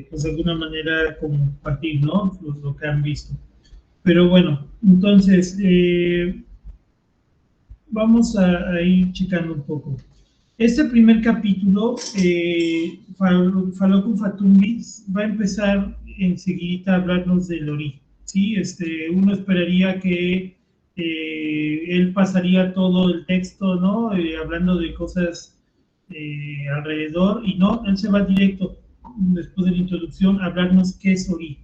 pues de alguna manera compartir, ¿no? Lo que han visto. Pero bueno, entonces, vamos a ir checando un poco. Este primer capítulo, Falokun Fatumbi, va a empezar enseguida a hablarnos del origen, ¿sí? Uno esperaría que él pasaría todo el texto, ¿no? Hablando de cosas alrededor, y no, él se va directo, después de la introducción, a hablarnos qué es Ori,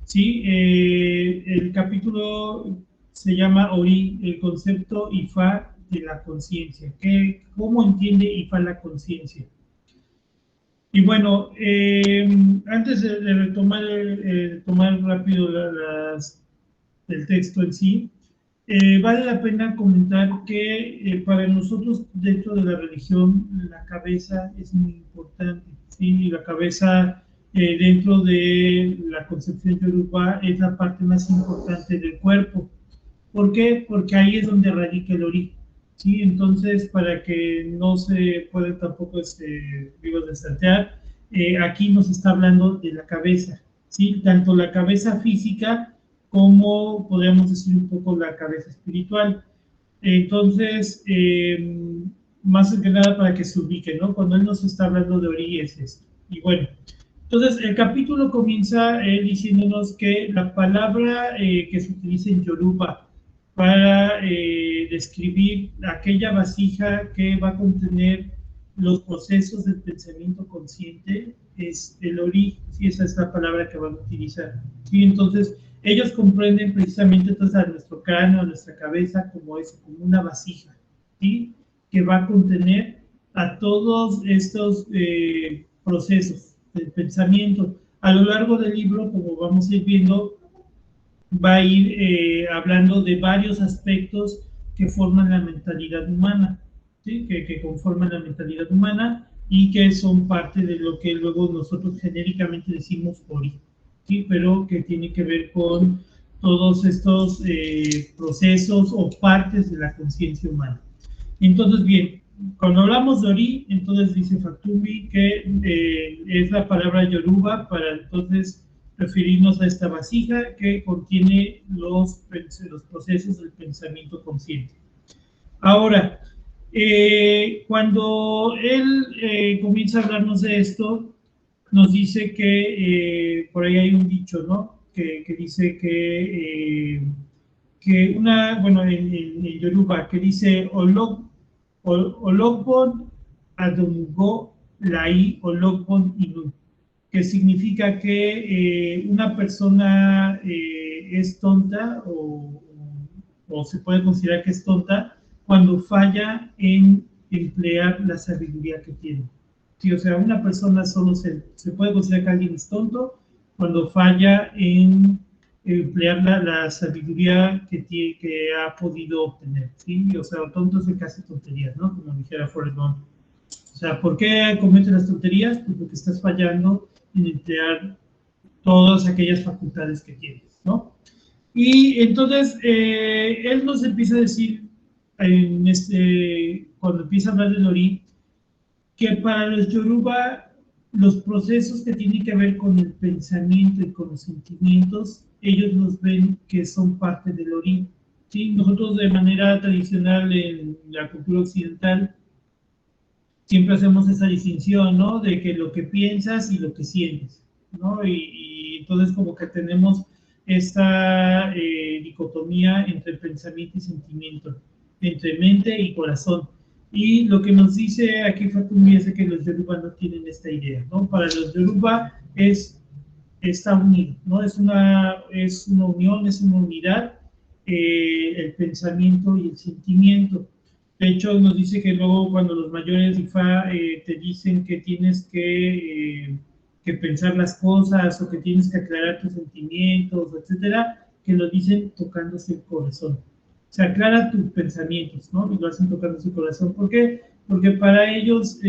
¿sí? El capítulo se llama Ori, el concepto Ifá de la conciencia. ¿Cómo entiende Ifá la conciencia? Y bueno, antes de retomar tomar rápido el texto en sí, vale la pena comentar que para nosotros dentro de la religión la cabeza es muy importante, ¿sí? La cabeza dentro de la concepción yoruba es la parte más importante del cuerpo. ¿Por qué? Porque ahí es donde radica el origen, ¿sí? Entonces, para que no se pueda tampoco, destantear, aquí nos está hablando de la cabeza, ¿sí? Tanto la cabeza física como, podríamos decir, un poco la cabeza espiritual. Entonces, más que nada para que se ubique, ¿no? Cuando él nos está hablando de Ori es esto. Y bueno, entonces el capítulo comienza diciéndonos que la palabra que se utiliza en Yoruba para describir aquella vasija que va a contener los procesos del pensamiento consciente es el Ori, sí, esa es la palabra que van a utilizar. ¿Sí? Entonces, ellos comprenden precisamente entonces a nuestro cráneo, a nuestra cabeza, como eso, como una vasija, ¿sí? Que va a contener a todos estos procesos del pensamiento. A lo largo del libro, como vamos a ir viendo, va a ir hablando de varios aspectos que forman la mentalidad humana, ¿sí? que conforman la mentalidad humana y que son parte de lo que luego nosotros genéricamente decimos Ori, ¿sí? Pero que tiene que ver con todos estos procesos o partes de la conciencia humana. Entonces, bien, cuando hablamos de Ori, entonces dice Fatumbi que es la palabra Yoruba para entonces referirnos a esta vasija que contiene los procesos del pensamiento consciente. Ahora, cuando él comienza a hablarnos de esto, nos dice que por ahí hay un dicho, ¿no? Que dice que bueno, en Yoruba, que dice Ologbon Adongo Lai Ologbon Inu, que significa que una persona es tonta o se puede considerar que es tonta cuando falla en emplear la sabiduría que tiene. Sí, o sea, una persona solo se puede considerar que alguien es tonto cuando falla en emplear la sabiduría que ha podido obtener, ¿sí? O sea, tonto es el que hace tonterías, ¿no? Como dijera Forrest Gump. O sea, ¿por qué cometes las tonterías? Pues porque estás fallando en emplear todas aquellas facultades que tienes, ¿no? Y entonces, él nos empieza a decir, cuando empieza a hablar de Lori, que para los Yoruba, los procesos que tienen que ver con el pensamiento y con los sentimientos, ellos los ven que son parte del Ori. ¿Sí? Nosotros de manera tradicional en la cultura occidental siempre hacemos esa distinción, ¿no? De que lo que piensas y lo que sientes, ¿no? Y entonces como que tenemos esta dicotomía entre pensamiento y sentimiento, entre mente y corazón. Y lo que nos dice aquí Fatumi es que los Yoruba no tienen esta idea, ¿no? Para los Yoruba está unido, ¿no? Es una unión, es una unidad, el pensamiento y el sentimiento. De hecho, nos dice que luego cuando los mayores de IFA te dicen que tienes que pensar las cosas o que tienes que aclarar tus sentimientos, etcétera, que lo dicen tocándose el corazón. Se aclara tus pensamientos, ¿no? Y lo hacen tocándose el corazón. ¿Por qué? Porque para ellos,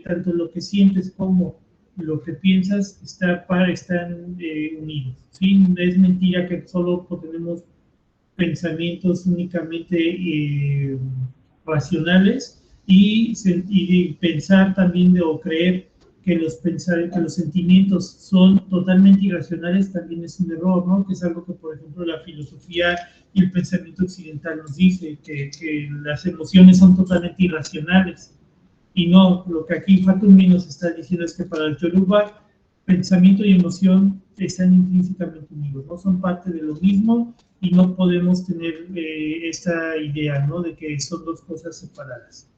tanto lo que sientes como lo que piensas están unidos, ¿sí? Es mentira que solo tenemos pensamientos únicamente racionales y pensar también o creer que los sentimientos son totalmente irracionales también es un error, ¿no? Que es algo que, por ejemplo, la filosofía y el pensamiento occidental nos dice, que las emociones son totalmente irracionales. Y no, lo que aquí Fatumi nos está diciendo es que para el Yoruba, pensamiento y emoción están intrínsecamente unidos, ¿no? Son parte de lo mismo y no podemos tener esta idea, ¿no? De que son dos cosas separadas.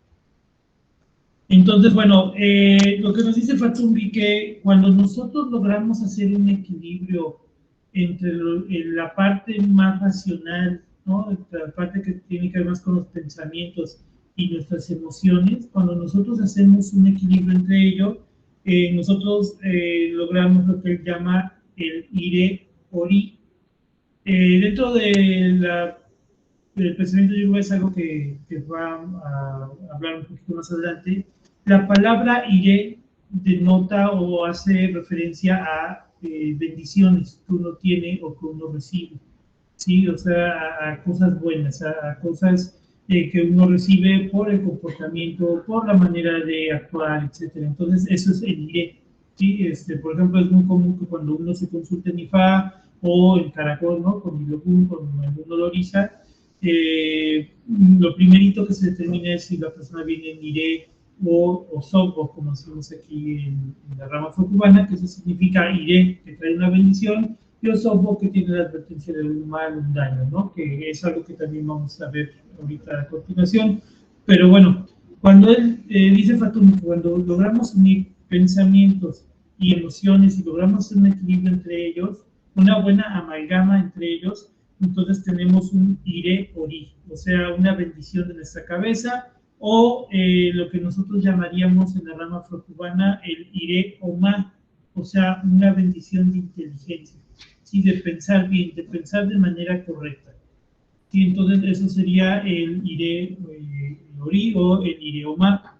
Entonces, bueno, lo que nos dice Fatumi, que cuando nosotros logramos hacer un equilibrio entre la parte más racional, ¿no? La parte que tiene que ver más con los pensamientos y nuestras emociones, cuando nosotros hacemos un equilibrio entre ellos, nosotros logramos lo que él llama el ire ori. Dentro del pensamiento yoruba es algo que va a hablar un poquito más adelante. La palabra ire denota o hace referencia a bendiciones que uno tiene o que uno recibe, ¿sí? O sea, a cosas buenas, a cosas que uno recibe por el comportamiento, por la manera de actuar, etcétera. Entonces, eso es el ire, ¿sí? Por ejemplo, es muy común que cuando uno se consulta en IFA o en Caracol, ¿no? Con Ilogún, con algún doloriza, lo primerito que se determina es si la persona viene en ire o sobo, como decimos aquí en la rama cubana, que eso significa ire, que trae una bendición, y osobo, que tiene la advertencia de un mal, un daño, ¿no? Que es algo que también vamos a ver ahorita a continuación. Pero bueno, cuando él dice Fatumi, cuando logramos unir pensamientos y emociones y logramos hacer un equilibrio entre ellos, una buena amalgama entre ellos, entonces tenemos un ire ori, o sea, una bendición de nuestra cabeza, o lo que nosotros llamaríamos en la rama afrocubana el ire oma, o sea, una bendición de inteligencia, ¿sí? De pensar bien, de pensar de manera correcta. ¿Sí? Entonces eso sería el ire ori o el ire oma,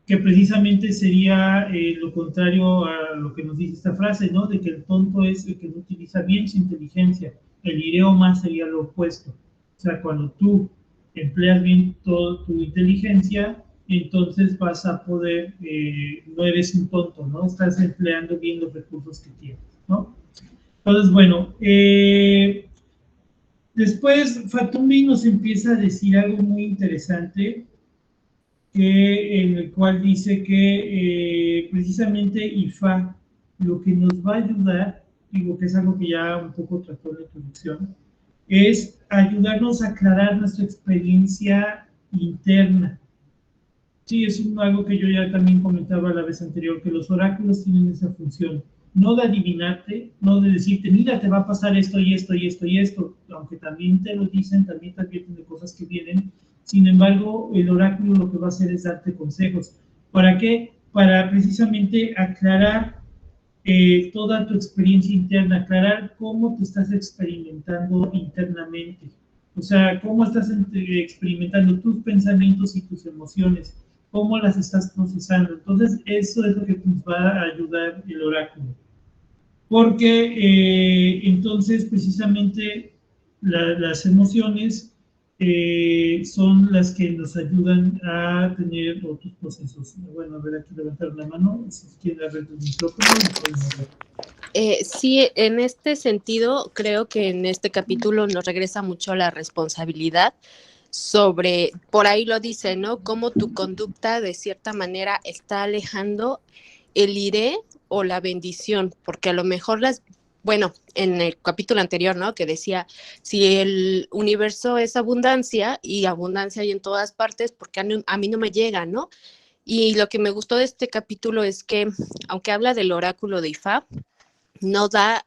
que precisamente sería lo contrario a lo que nos dice esta frase, ¿no? De que el tonto es el que no utiliza bien su inteligencia. El idioma sería lo opuesto. O sea, cuando tú empleas bien toda tu inteligencia, entonces vas a poder, no eres un tonto, ¿no? Estás empleando bien los recursos que tienes, ¿no? Entonces, bueno, después Fatumi nos empieza a decir algo muy interesante, en el cual dice que precisamente IFA lo que nos va a ayudar, digo que es algo que ya un poco trató en la introducción, es ayudarnos a aclarar nuestra experiencia interna. Sí, es algo que yo ya también comentaba la vez anterior, que los oráculos tienen esa función, no de adivinarte, no de decirte, mira, te va a pasar esto y esto y esto y esto, aunque también te lo dicen, también te advierten de cosas que vienen. Sin embargo, el oráculo lo que va a hacer es darte consejos. ¿Para qué? Para precisamente aclarar toda tu experiencia interna, aclarar cómo te estás experimentando internamente. O sea, cómo estás experimentando tus pensamientos y tus emociones, cómo las estás procesando. Entonces, eso es lo que nos va a ayudar el oráculo. Porque entonces, precisamente, las emociones son las que nos ayudan a tener otros procesos. Bueno, a ver, aquí levantar una mano, si quieren abrir el micrófono, podemos ver. Sí, en este sentido, creo que en este capítulo nos regresa mucho la responsabilidad sobre, por ahí lo dice, ¿no? Cómo tu conducta de cierta manera está alejando el iré o la bendición, porque a lo mejor bueno, en el capítulo anterior, ¿no? Que decía, si el universo es abundancia y abundancia hay en todas partes, porque a mí no me llega, ¿no? Y lo que me gustó de este capítulo es que, aunque habla del oráculo de Ifá, no da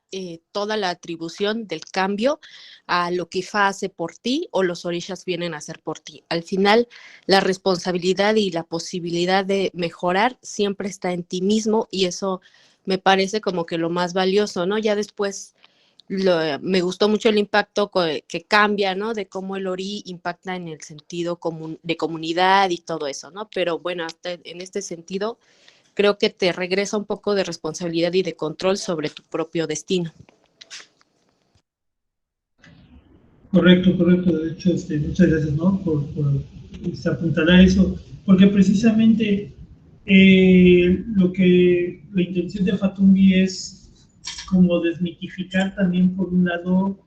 toda la atribución del cambio a lo que Ifá hace por ti o los orishas vienen a hacer por ti. Al final, la responsabilidad y la posibilidad de mejorar siempre está en ti mismo y eso me parece como que lo más valioso, ¿no? Ya después me gustó mucho el impacto que cambia, ¿no? De cómo el ori impacta en el sentido de comunidad y todo eso, ¿no? Pero bueno, hasta en este sentido, creo que te regresa un poco de responsabilidad y de control sobre tu propio destino. Correcto, correcto. De hecho, muchas gracias, ¿no? Por apuntalar eso. Porque precisamente Lo que la intención de Fatumbi es como desmitificar también, por un lado,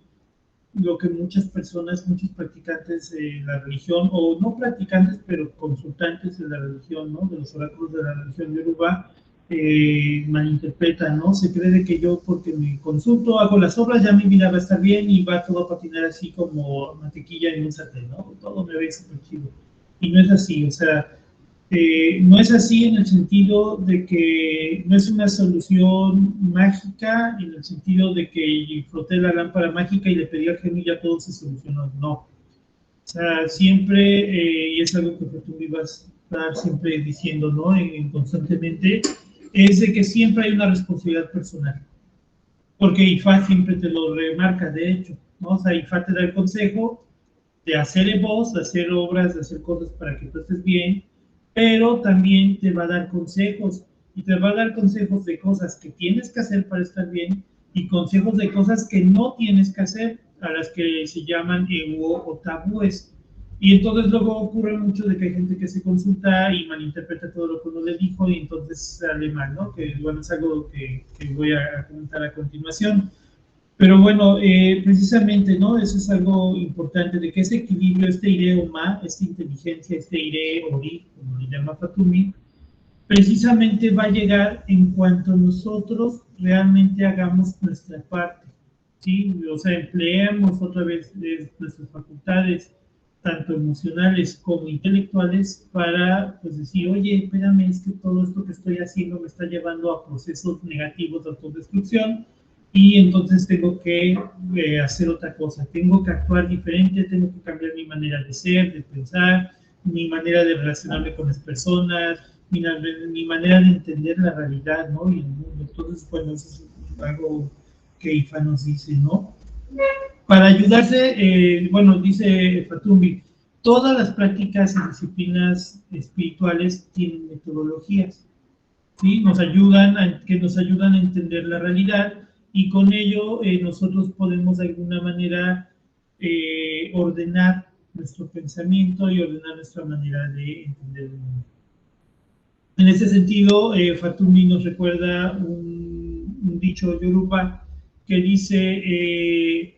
lo que muchas personas, muchos practicantes de la religión, o no practicantes, pero consultantes de la religión, ¿no? De los oráculos de la religión yoruba, malinterpretan, ¿no? Se cree de que yo, porque me consulto, hago las obras, ya mi vida va a estar bien y va todo a patinar así como mantequilla en un sartén, ¿no? Todo me ve súper chido. Y no es así, o sea, no es así en el sentido de que no es una solución mágica, en el sentido de que froté la lámpara mágica y le pedí al genio y ya todo se solucionó. No. O sea, siempre, y es algo que tú ibas a estar siempre diciendo, ¿no? Constantemente, es de que siempre hay una responsabilidad personal. Porque IFA siempre te lo remarca, de hecho, ¿no? O sea, IFA te da el consejo de hacer voz, de hacer obras, de hacer cosas para que tú estés bien, pero también te va a dar consejos, y te va a dar consejos de cosas que tienes que hacer para estar bien, y consejos de cosas que no tienes que hacer, a las que se llaman ego o tabúes. Y entonces luego ocurre mucho de que hay gente que se consulta y malinterpreta todo lo que uno le dijo, y entonces sale mal, ¿no? Que bueno, es algo que voy a comentar a continuación. Pero bueno, precisamente, ¿no? Eso es algo importante, de que ese equilibrio, este ire-oma, esta inteligencia, este ire-ori, como le llama Fatumi, precisamente va a llegar en cuanto nosotros realmente hagamos nuestra parte, ¿sí? O sea, empleemos otra vez nuestras facultades, tanto emocionales como intelectuales, para, pues, decir, oye, espérame, es que todo esto que estoy haciendo me está llevando a procesos negativos de autodestrucción, y entonces tengo que hacer otra cosa, tengo que actuar diferente, tengo que cambiar mi manera de ser, de pensar, mi manera de relacionarme con las personas, mi manera de entender la realidad, ¿no? Y el mundo. Entonces, bueno, eso es algo que IFA nos dice, ¿no? Para ayudarse, bueno, dice Fatumbi, todas las prácticas y disciplinas espirituales tienen metodologías, ¿sí? Que nos ayudan a entender la realidad, y con ello nosotros podemos de alguna manera ordenar nuestro pensamiento y ordenar nuestra manera de entender el mundo. En ese sentido, Fatumi nos recuerda un dicho yoruba que dice,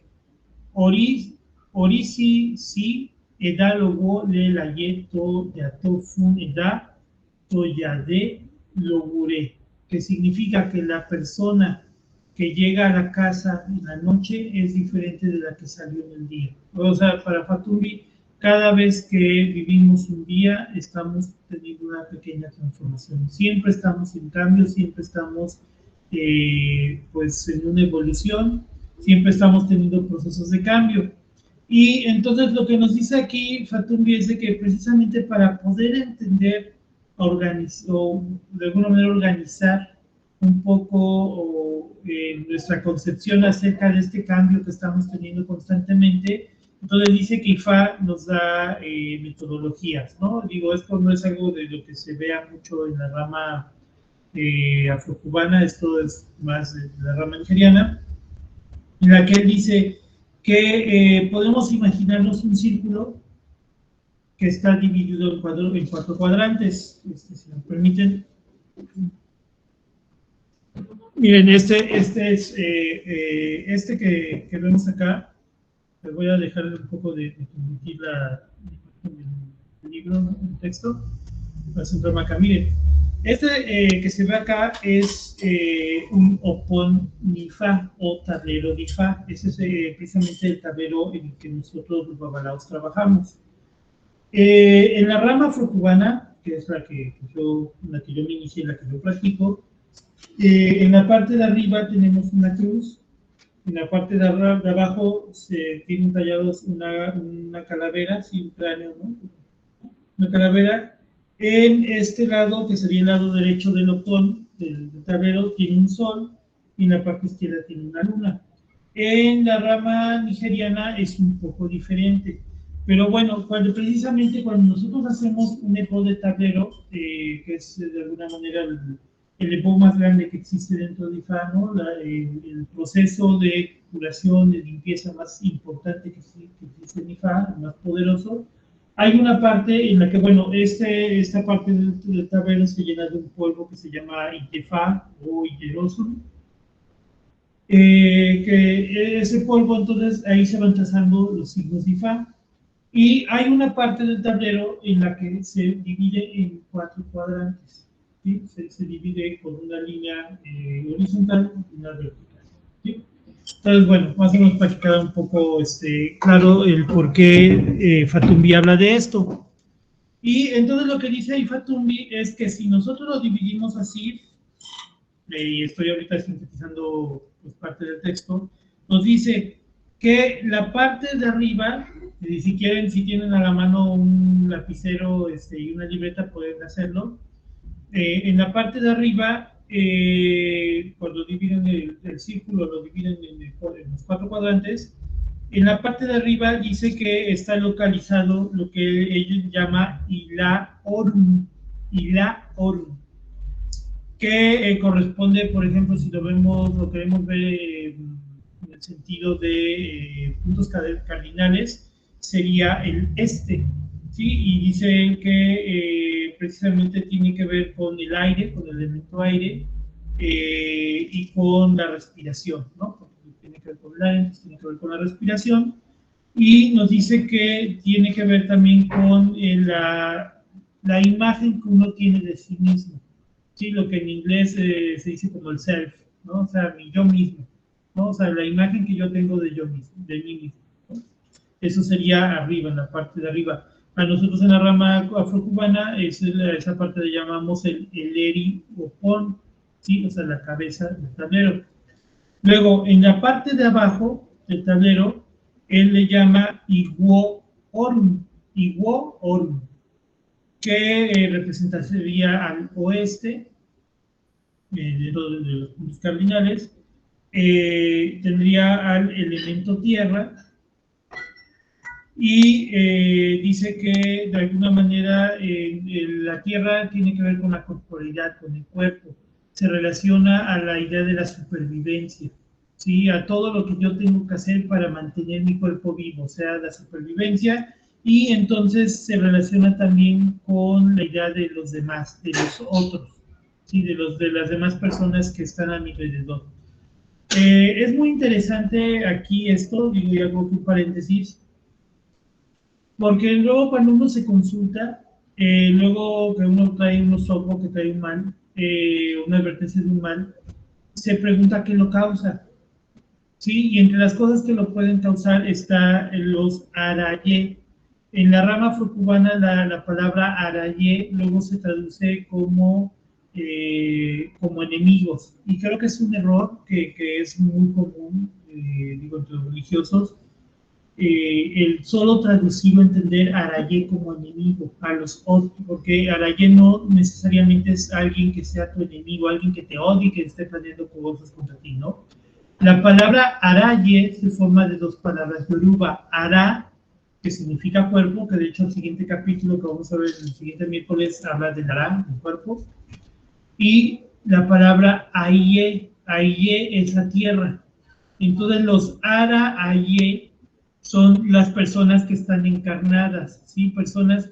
Orisi si eda logo le laye to yato fun eda to yade logure, que significa que la persona que llega a la casa en la noche es diferente de la que salió en el día. O sea, para Fatumi, cada vez que vivimos un día, estamos teniendo una pequeña transformación. Siempre estamos en cambio, siempre estamos pues en una evolución, siempre estamos teniendo procesos de cambio. Y entonces lo que nos dice aquí Fatumbi es de que precisamente para poder entender o de alguna manera organizar un poco nuestra concepción acerca de este cambio que estamos teniendo constantemente, entonces dice que IFA nos da metodologías, ¿no? Digo, esto no es algo de lo que se vea mucho en la rama afrocubana, esto es más de la rama nigeriana, en la que él dice que podemos imaginarnos un círculo que está dividido en cuatro cuadrantes, si me permiten. Miren, este que vemos acá, les voy a dejar un poco de compartir el libro, ¿no? El texto, para centrar acá. Miren, que se ve acá es un opon nifa o tablero de Ifa. Ese es precisamente el tablero en el que nosotros los babalaos trabajamos. En la rama afrocubana, que es la que yo me inicié, la que yo practico, en la parte de arriba tenemos una cruz, en la parte de abajo se tienen tallados una calavera, sin cráneo, ¿no? Una calavera. En este lado, que sería el lado derecho del opón, del tablero, tiene un sol, y en la parte izquierda tiene una luna. En la rama nigeriana es un poco diferente. Pero bueno, precisamente cuando nosotros hacemos un epo de tablero, que es de alguna manera el epo más grande que existe dentro de IFA, ¿no? El proceso de curación, de limpieza más importante que existe en IFA, el más poderoso, Hay una parte en la que, bueno, esta parte del tablero se llena de un polvo que se llama Itefá o Iterosum, que ese polvo, entonces, ahí se van trazando los signos de Ifá. Y hay una parte del tablero en la que se divide en 4 cuadrantes. ¿Sí? Se divide con una línea horizontal y una vertical. ¿Sí? Entonces, bueno, más o menos para que quede un poco claro el por qué Fatumbi habla de esto. Y entonces lo que dice ahí Fatumbi es que si nosotros lo dividimos así, y estoy ahorita sintetizando pues, parte del texto, nos dice que la parte de arriba, si quieren, si tienen a la mano un lapicero y una libreta, pueden hacerlo. En la parte de arriba, cuando dividen el círculo, lo dividen en los 4 cuadrantes. En la parte de arriba dice que está localizado lo que ellos llaman Ila Orum, que corresponde, por ejemplo, si lo vemos, lo queremos ver en el sentido de puntos cardinales, sería el este, ¿sí? Y dice que precisamente tiene que ver con el aire, con el elemento aire, y con la respiración, ¿no? Porque tiene que ver con el aire, entonces tiene que ver con la respiración, y nos dice que tiene que ver también con la imagen que uno tiene de sí mismo. Sí, lo que en inglés se dice como el self, ¿no? O sea, mi yo mismo, ¿no? O sea, la imagen que yo tengo de yo mismo, de mí mismo, ¿no? Eso sería arriba, en la parte de arriba. A nosotros en la rama afrocubana, esa parte le llamamos el eri o pon, ¿sí? O sea, la cabeza del tablero. Luego, en la parte de abajo del tablero, él le llama Iguo Orum, que representaría al oeste, de los puntos cardinales, tendría al elemento tierra y dice que de alguna manera la tierra tiene que ver con la corporalidad, con el cuerpo, se relaciona a la idea de la supervivencia, ¿sí? A todo lo que yo tengo que hacer para mantener mi cuerpo vivo, o sea, la supervivencia, y entonces se relaciona también con la idea de los demás, de los otros, ¿sí? De las demás personas que están a mi alrededor. Es muy interesante aquí esto, digo, y hago un paréntesis, porque luego cuando uno se consulta, luego que uno trae un sopo, que trae un mal, una advertencia de un mal, se pregunta qué lo causa, ¿sí? Y entre las cosas que lo pueden causar está los araye. En la rama afrocubana la palabra araye luego se traduce como enemigos. Y creo que es un error que es muy común, digo, entre los religiosos, el solo traducir o entender a Araye como enemigo, a los otros, porque Araye no necesariamente es alguien que sea tu enemigo, alguien que te odie, que esté planeando cosas contra ti, ¿no? La palabra Araye se forma de 2 palabras yoruba, Ara, que significa cuerpo, que de hecho el siguiente capítulo que vamos a ver el siguiente miércoles habla del Ara, el cuerpo, y la palabra Aye, Aye es la tierra. Entonces los Ara Aye son las personas que están encarnadas, ¿sí? Personas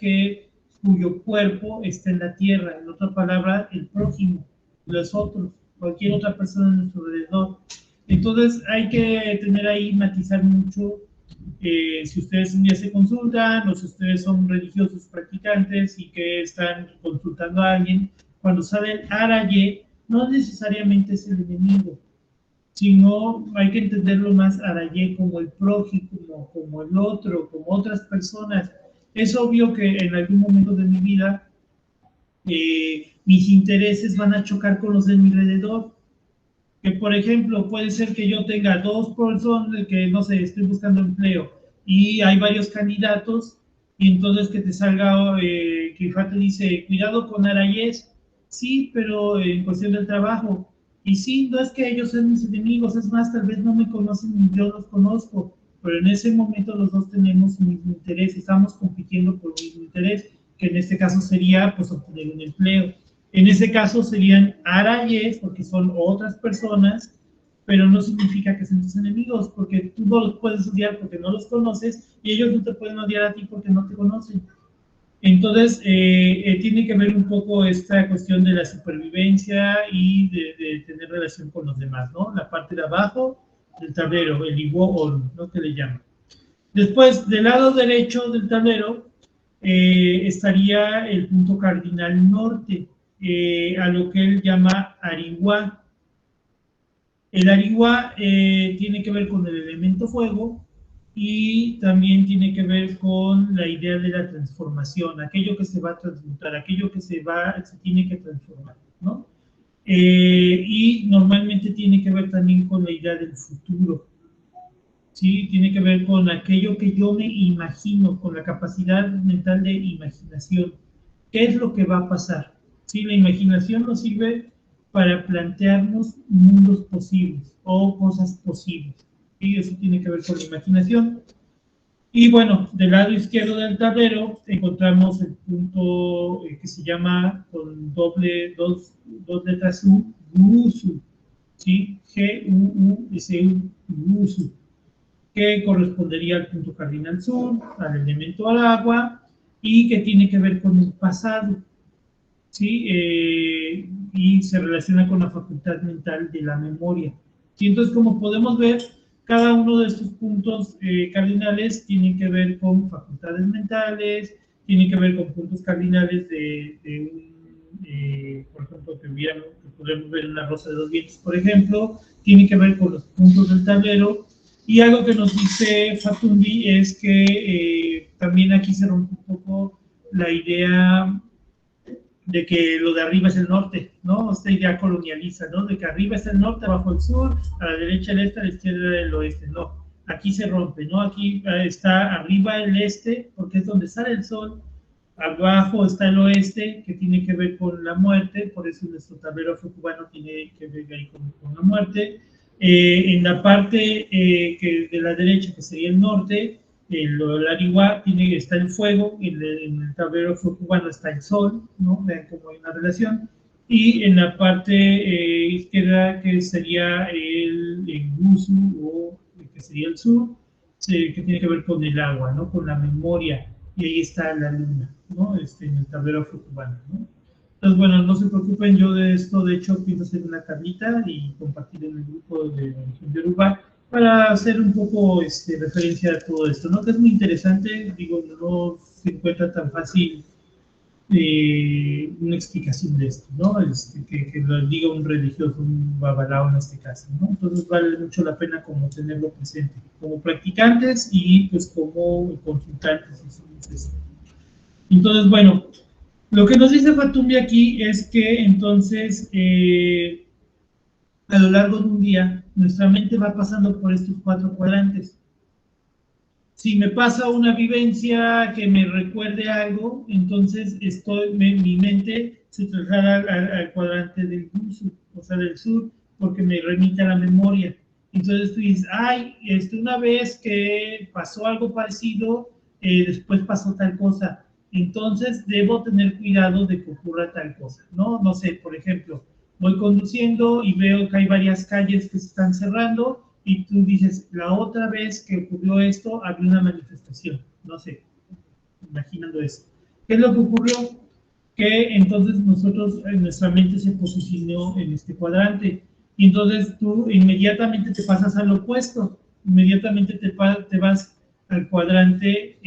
cuyo cuerpo está en la tierra, en otra palabra, el prójimo, los otros, cualquier otra persona a nuestro alrededor. Entonces hay que tener ahí, matizar mucho, si ustedes un día se consultan o si ustedes son religiosos practicantes y que están consultando a alguien, cuando sale el Araye, no necesariamente es el enemigo, sino hay que entenderlo más Araye como el prójimo, como el otro, como otras personas. Es obvio que en algún momento de mi vida mis intereses van a chocar con los de mi alrededor. Que por ejemplo, puede ser que yo tenga 2 personas que, no sé, estoy buscando empleo y hay varios candidatos y entonces que te salga, que Ifá te dice, cuidado con Arayes, sí, pero en cuestión del trabajo. Y sí, no es que ellos sean mis enemigos, es más, tal vez no me conocen ni yo los conozco, pero en ese momento los dos tenemos un mismo interés, estamos compitiendo por un mismo interés, que en este caso sería pues obtener un empleo. En ese caso serían arayes, porque son otras personas, pero no significa que sean tus enemigos, porque tú no los puedes odiar porque no los conoces y ellos no te pueden odiar a ti porque no te conocen. Entonces, tiene que ver un poco esta cuestión de la supervivencia y de tener relación con los demás, ¿no? La parte de abajo del tablero, el Iwo-Olu, ¿no? Que le llaman. Después, del lado derecho del tablero, estaría el punto cardinal norte, a lo que él llama Ariwa. El Ariwa tiene que ver con el elemento fuego y también tiene que ver con la idea de la transformación, aquello que se va a transmutar, aquello que se tiene que transformar, ¿no? Y normalmente tiene que ver también con la idea del futuro, ¿sí? Tiene que ver con aquello que yo me imagino, con la capacidad mental de imaginación. ¿Qué es lo que va a pasar? ¿Sí? La imaginación nos sirve para plantearnos mundos posibles o cosas posibles. ¿Sí? Eso tiene que ver con la imaginación. Y bueno, del lado izquierdo del tablero encontramos el punto que se llama con dos letras U, Gurusu, ¿sí? G-U-U-S-U, Gurusu, que correspondería al punto cardinal sur, al elemento al agua, y que tiene que ver con el pasado, ¿sí? Y se relaciona con la facultad mental de la memoria. ¿Sí? Entonces, como podemos ver, cada uno de estos puntos cardinales tiene que ver con facultades mentales, tiene que ver con puntos cardinales de un, por ejemplo, que podemos ver una rosa de dos vientos, por ejemplo, tiene que ver con los puntos del tablero. Y algo que nos dice Fatundi es que también aquí se rompe un poco la idea de que lo de arriba es el norte, ¿no? Esta idea colonializa, ¿no? De que arriba es el norte, abajo el sur, a la derecha el este, a la izquierda el oeste, no. Aquí se rompe, ¿no? Aquí está arriba el este, porque es donde sale el sol, abajo está el oeste, que tiene que ver con la muerte, por eso nuestro tablero afro-cubano tiene que ver ahí con la muerte. En la parte que de la derecha, que sería el norte, el Ariwa está el fuego, en el tablero cubano está el sol, ¿no? Vean cómo hay una relación. Y en la parte izquierda, que sería el Gusu, o que sería el sur, que tiene que ver con el agua, ¿no? Con la memoria. Y ahí está la luna, ¿no? En el tablero cubano, ¿no? Entonces, bueno, no se preocupen, yo de esto, de hecho, pienso hacer una tablita y compartir en el grupo de la región de Uruguay para hacer un poco referencia a todo esto, ¿no? Que es muy interesante, digo, no se encuentra tan fácil una explicación de esto, ¿no? Que lo diga un religioso, un babalao en este caso, ¿no? Entonces vale mucho la pena como tenerlo presente, como practicantes y pues como consultantes. Entonces, bueno, lo que nos dice Fatumbi aquí es que entonces a lo largo de un día nuestra mente va pasando por estos 4 cuadrantes. Si me pasa una vivencia que me recuerde algo, entonces mi mente se traslada al cuadrante del Gusu, o sea, del sur, porque me remite a la memoria. Entonces tú dices, ay, una vez que pasó algo parecido, después pasó tal cosa. Entonces debo tener cuidado de que ocurra tal cosa, ¿no? No sé, por ejemplo, voy conduciendo y veo que hay varias calles que se están cerrando, y tú dices, la otra vez que ocurrió esto, había una manifestación, no sé, imaginando eso. ¿Qué es lo que ocurrió? Que entonces nuestra mente se posicionó en este cuadrante, y entonces tú inmediatamente te pasas al opuesto, inmediatamente te vas al cuadrante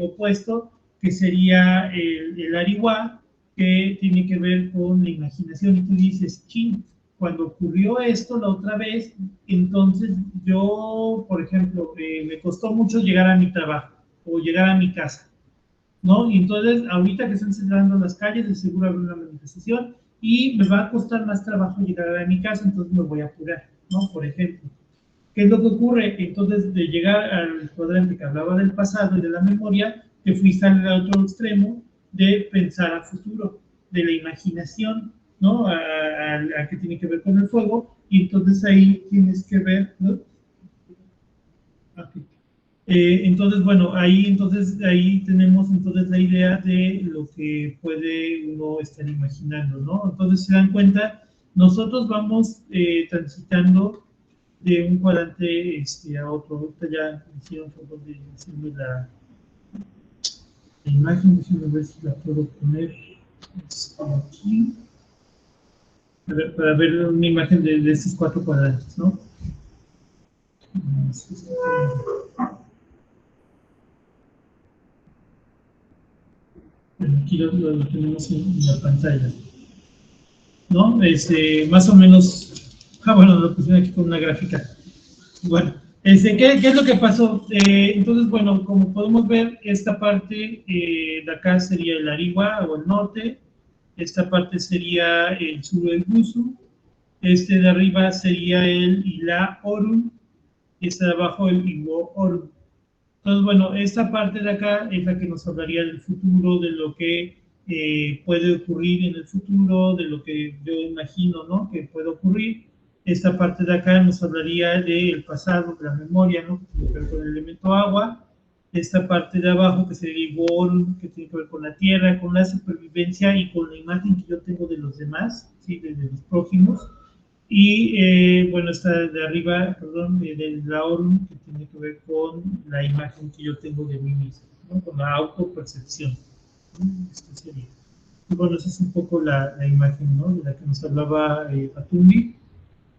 opuesto, que sería el Ariwa, que tiene que ver con la imaginación, y tú dices, chin, cuando ocurrió esto la otra vez, entonces yo, por ejemplo, me costó mucho llegar a mi trabajo o llegar a mi casa, ¿no? Y entonces, ahorita que están cerrando las calles, de seguro habrá una manifestación y me va a costar más trabajo llegar a mi casa, entonces me voy a apurar, ¿no? Por ejemplo. ¿Qué es lo que ocurre? Entonces, de llegar al cuadrante que hablaba del pasado y de la memoria, te fuiste al otro extremo de pensar a futuro, de la imaginación, ¿no? A que tiene que ver con el fuego, y entonces ahí tienes que ver, ¿no? Okay. Entonces, bueno, ahí tenemos entonces la idea de lo que puede uno estar imaginando, ¿no? Entonces, se dan cuenta, nosotros vamos transitando de un cuadrante a otro. Ahorita ya hicieron favor de decirme la imagen, déjenme ver si la puedo poner aquí, para ver una imagen de estos 4 cuadrantes, ¿no? Aquí lo tenemos en la pantalla, ¿no? Más o menos, bueno, lo puse aquí con una gráfica. Bueno, ¿qué es lo que pasó? Entonces, bueno, como podemos ver, esta parte de acá sería el Ariwa o el norte, esta parte sería el sur del Gusu, este de arriba sería el Ila Orun, y este de abajo el Iwo Orun. Entonces, bueno, esta parte de acá es la que nos hablaría del futuro, de lo que puede ocurrir en el futuro, de lo que yo imagino, ¿no? Que puede ocurrir. Esta parte de acá nos hablaría del pasado, de la memoria, ¿no? Que tiene que ver con el elemento agua. Esta parte de abajo, que sería Ibor, que tiene que ver con la tierra, con la supervivencia y con la imagen que yo tengo de los demás, ¿sí? De los prójimos. Y bueno, esta de arriba, perdón, del Laorum, que tiene que ver con la imagen que yo tengo de mí mismo, ¿no? Con la autopercepción. Esto sería. Y bueno, esa es un poco la imagen, ¿no? De la que nos hablaba Batumbi.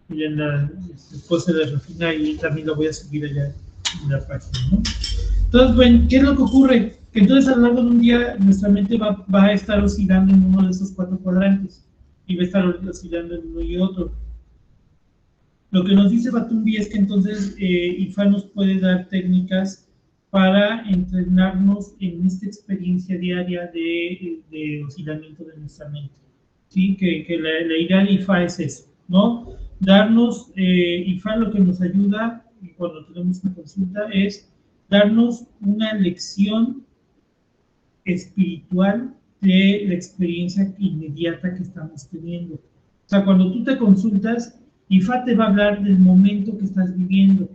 Y en la pose de Refina, y también la voy a subir allá en la página, ¿no? Entonces, bueno, ¿qué es lo que ocurre? Que entonces a lo largo de un día nuestra mente va a estar oscilando en uno de esos 4 cuadrantes y va a estar oscilando en uno y otro. Lo que nos dice Batumbi es que entonces IFA nos puede dar técnicas para entrenarnos en esta experiencia diaria de oscilamiento de nuestra mente. ¿Sí? Que la idea de IFA es eso, ¿no? Darnos, IFA lo que nos ayuda cuando tenemos una consulta es darnos una lección espiritual de la experiencia inmediata que estamos teniendo. O sea, cuando tú te consultas, IFA te va a hablar del momento que estás viviendo.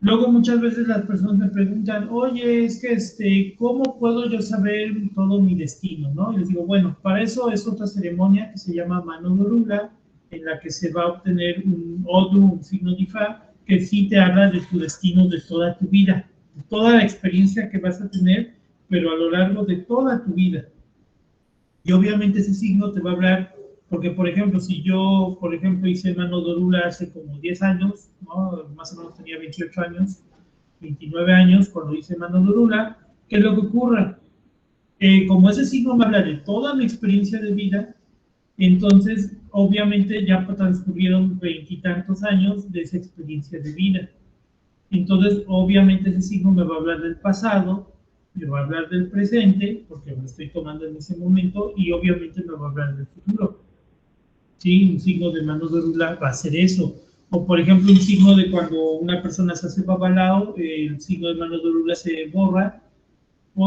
Luego muchas veces las personas me preguntan, oye, es que ¿cómo puedo yo saber todo mi destino? ¿No? Y les digo, bueno, para eso es otra ceremonia que se llama Mano Dorula, en la que se va a obtener un Odu, un signo de IFA, que sí te habla de tu destino de toda tu vida, de toda la experiencia que vas a tener, pero a lo largo de toda tu vida. Y obviamente ese signo te va a hablar, porque por ejemplo, si yo, por ejemplo, hice Mano Dorula hace como 10 años, ¿no? Más o menos tenía 28 años, 29 años cuando hice Mano Dorula, ¿qué es lo que ocurre? Como ese signo me habla de toda mi experiencia de vida, entonces obviamente ya transcurrieron 20 y tantos años de esa experiencia de vida. Entonces obviamente ese signo me va a hablar del pasado, me va a hablar del presente, porque lo estoy tomando en ese momento, y obviamente me va a hablar del futuro. ¿Sí? Un signo de Mano Dorula va a ser eso. O por ejemplo, un signo de cuando una persona se hace babalao, el signo de Mano Dorula se borra,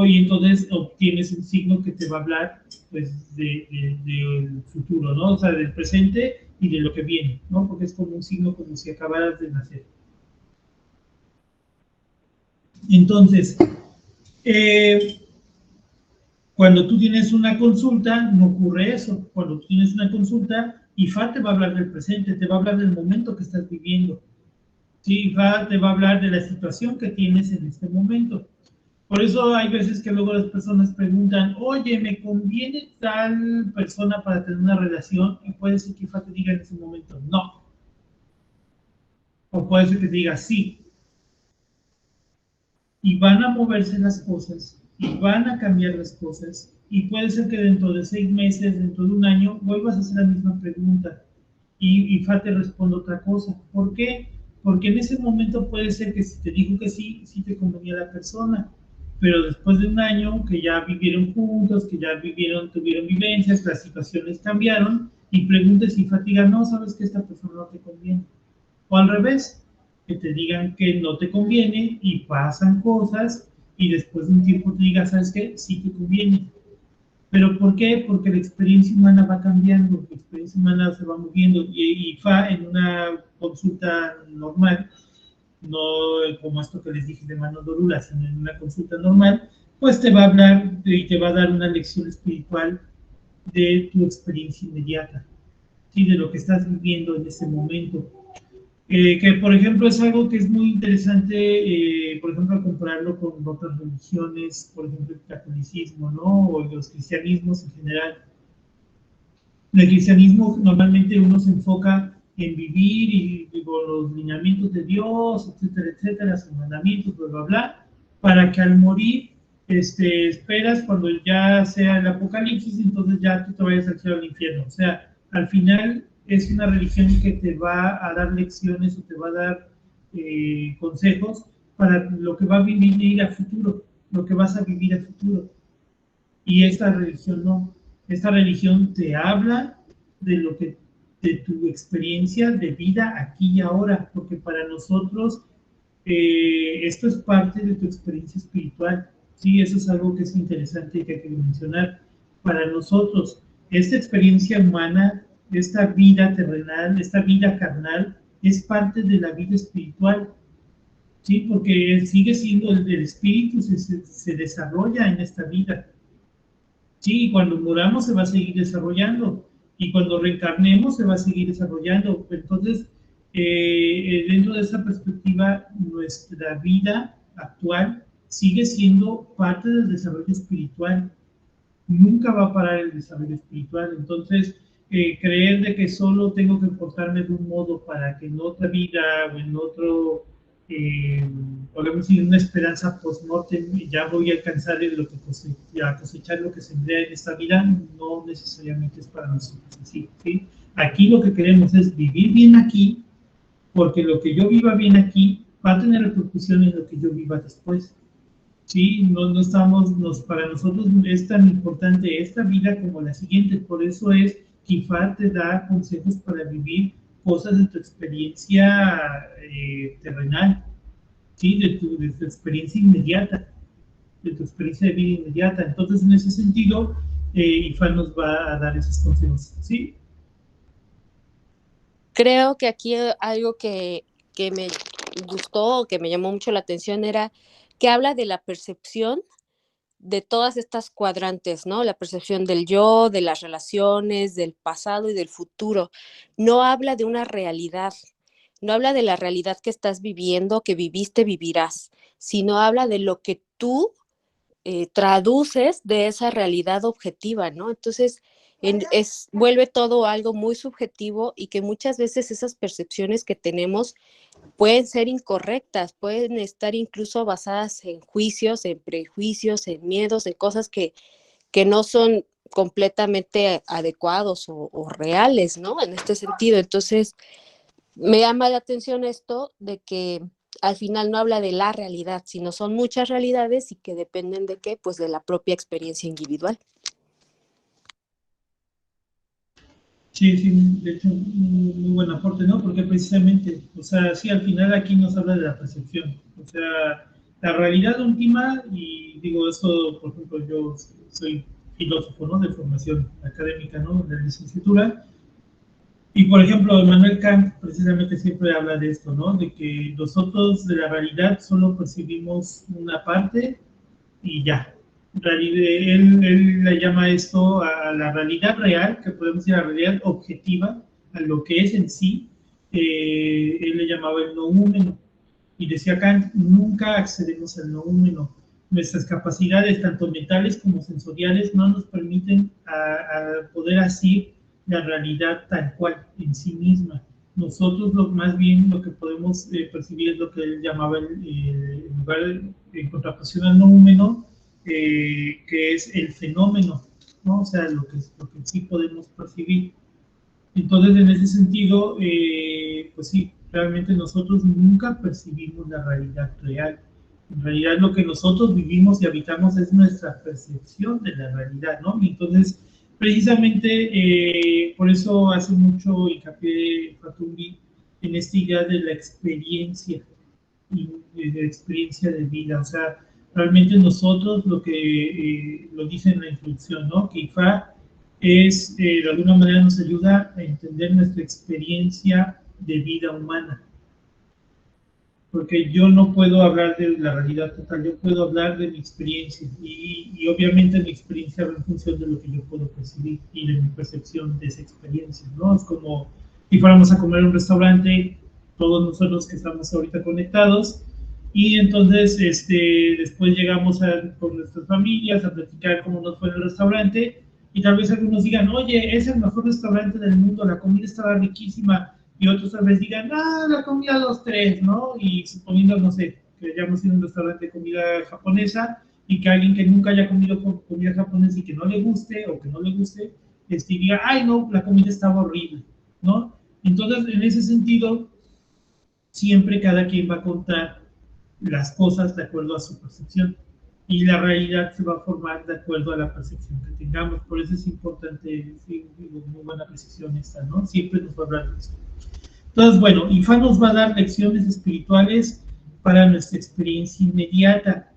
y entonces obtienes un signo que te va a hablar pues del futuro, ¿no? O sea, del presente y de lo que viene, ¿no? Porque es como un signo como si acabaras de nacer. Entonces, cuando tú tienes una consulta, no ocurre eso. Cuando tú tienes una consulta, IFA te va a hablar del presente, te va a hablar del momento que estás viviendo. Sí, IFA te va a hablar de la situación que tienes en este momento. Por eso hay veces que luego las personas preguntan, oye, ¿me conviene tal persona para tener una relación? Y puede ser que IFA te diga en ese momento, no. O puede ser que te diga, sí. Y van a moverse las cosas, y van a cambiar las cosas, y puede ser que dentro de 6 meses, dentro de un año, vuelvas a hacer la misma pregunta, y IFA te responde otra cosa. ¿Por qué? Porque en ese momento puede ser que si te dijo que sí, sí te convenía la persona, pero después de un año que ya vivieron juntos, que ya tuvieron vivencias, las situaciones cambiaron, y preguntes si IFA te diga, no, sabes que esta persona no te conviene. O al revés, que te digan que no te conviene y pasan cosas y después de un tiempo te digan, ¿sabes qué? Sí te conviene. ¿Pero por qué? Porque la experiencia humana va cambiando, la experiencia humana se va moviendo y FA en una consulta normal, no como esto que les dije de Mano Dorula, sino en una consulta normal, pues te va a hablar y te va a dar una lección espiritual de tu experiencia inmediata, ¿sí? De lo que estás viviendo en ese momento. Que por ejemplo es algo que es muy interesante, por ejemplo, al compararlo con otras religiones, por ejemplo, el catolicismo, ¿no? O los cristianismos en general. En el cristianismo normalmente uno se enfoca en vivir y digo, los lineamientos de Dios, etcétera, etcétera, sus mandamientos, bla, bla, bla, para que al morir esperas cuando ya sea el apocalipsis, entonces ya tú te vayas al cielo o al infierno. O sea, al final es una religión que te va a dar lecciones o te va a dar consejos para lo que va a vivir a futuro, lo que vas a vivir a futuro. Y esta religión no. Esta religión te habla de lo que, de tu experiencia de vida aquí y ahora, porque para nosotros esto es parte de tu experiencia espiritual. Sí, eso es algo que es interesante y que hay que mencionar. Para nosotros, esta experiencia humana, esta vida terrenal, esta vida carnal, es parte de la vida espiritual. Sí, porque sigue siendo el espíritu, se desarrolla en esta vida. Sí, cuando muramos se va a seguir desarrollando y cuando reencarnemos se va a seguir desarrollando. Entonces, dentro de esa perspectiva, nuestra vida actual sigue siendo parte del desarrollo espiritual. Nunca va a parar el desarrollo espiritual. Entonces, creer de que solo tengo que portarme de un modo para que en otra vida o en otro, podemos decir, una esperanza post-mortem, ya voy a alcanzar lo que a cosechar lo que sembré en esta vida, no necesariamente es para nosotros así, ¿sí? Aquí lo que queremos es vivir bien aquí, porque lo que yo viva bien aquí va a tener repercusiones en lo que yo viva después. Sí, no estamos, para nosotros es tan importante esta vida como la siguiente, por eso es que IFAR te da consejos para vivir cosas de tu experiencia terrenal, ¿sí? De tu experiencia inmediata, de tu experiencia de vida inmediata. Entonces, en ese sentido, IFAR nos va a dar esos consejos, ¿sí? Creo que aquí algo que me gustó, que me llamó mucho la atención, era que habla de la percepción de todas estas cuadrantes, ¿no? La percepción del yo, de las relaciones, del pasado y del futuro. No habla de una realidad, no habla de la realidad que estás viviendo, que viviste, vivirás, sino habla de lo que tú traduces de esa realidad objetiva, ¿no? Entonces, vuelve todo algo muy subjetivo y que muchas veces esas percepciones que tenemos pueden ser incorrectas, pueden estar incluso basadas en juicios, en prejuicios, en miedos, en cosas que no son completamente adecuados o reales, ¿no? En este sentido. Entonces, me llama la atención esto de que al final no habla de la realidad, sino son muchas realidades y que dependen de qué, pues de la propia experiencia individual. Sí, sí, de hecho, muy buen aporte, ¿no? Porque precisamente, o sea, sí, al final aquí nos habla de la percepción, o sea, la realidad última, y digo esto, por ejemplo, yo soy filósofo, ¿no? De formación académica, ¿no? De licenciatura, y por ejemplo, Immanuel Kant precisamente siempre habla de esto, ¿no? De que nosotros de la realidad solo percibimos una parte y ya. Él le llama esto a la realidad real, que podemos decir a la realidad objetiva, a lo que es en sí. Él le llamaba el noúmeno. Y decía Kant, nunca accedemos al noúmeno. Nuestras capacidades, tanto mentales como sensoriales, no nos permiten a poder asir la realidad tal cual, en sí misma. Nosotros más bien lo que podemos percibir es lo que él llamaba el lugar en contraposición al noúmeno, que es el fenómeno, ¿no? O sea, lo que sí podemos percibir. Entonces, en ese sentido, pues sí, realmente nosotros nunca percibimos la realidad real. En realidad, lo que nosotros vivimos y habitamos es nuestra percepción de la realidad, ¿no? Y entonces, precisamente, por eso hace mucho hincapié Fatumbi en esta idea de la experiencia y de la experiencia de vida. O sea, realmente nosotros lo que lo dice en la introducción, ¿no? Que IFA es, de alguna manera nos ayuda a entender nuestra experiencia de vida humana. Porque yo no puedo hablar de la realidad total, yo puedo hablar de mi experiencia y obviamente mi experiencia va en función de lo que yo puedo percibir y de mi percepción de esa experiencia, ¿no? Es como si fuéramos a comer en un restaurante, todos nosotros que estamos ahorita conectados. Y entonces, después llegamos con nuestras familias a platicar cómo nos fue en el restaurante, y tal vez algunos digan, oye, es el mejor restaurante del mundo, la comida estaba riquísima, y otros tal vez digan, la comida 2-3, ¿no? Y suponiendo, no sé, que hayamos ido a un restaurante de comida japonesa, y que alguien que nunca haya comido comida japonesa y que no le guste, o que no le guste, diga, ay, no, la comida estaba horrible, ¿no? Entonces, en ese sentido, siempre cada quien va a contar las cosas de acuerdo a su percepción, y la realidad se va a formar de acuerdo a la percepción que tengamos. Por eso es importante, sí, muy buena precisión esta, ¿no? Siempre nos va a hablar de eso. Entonces, bueno, Ifá nos va a dar lecciones espirituales para nuestra experiencia inmediata.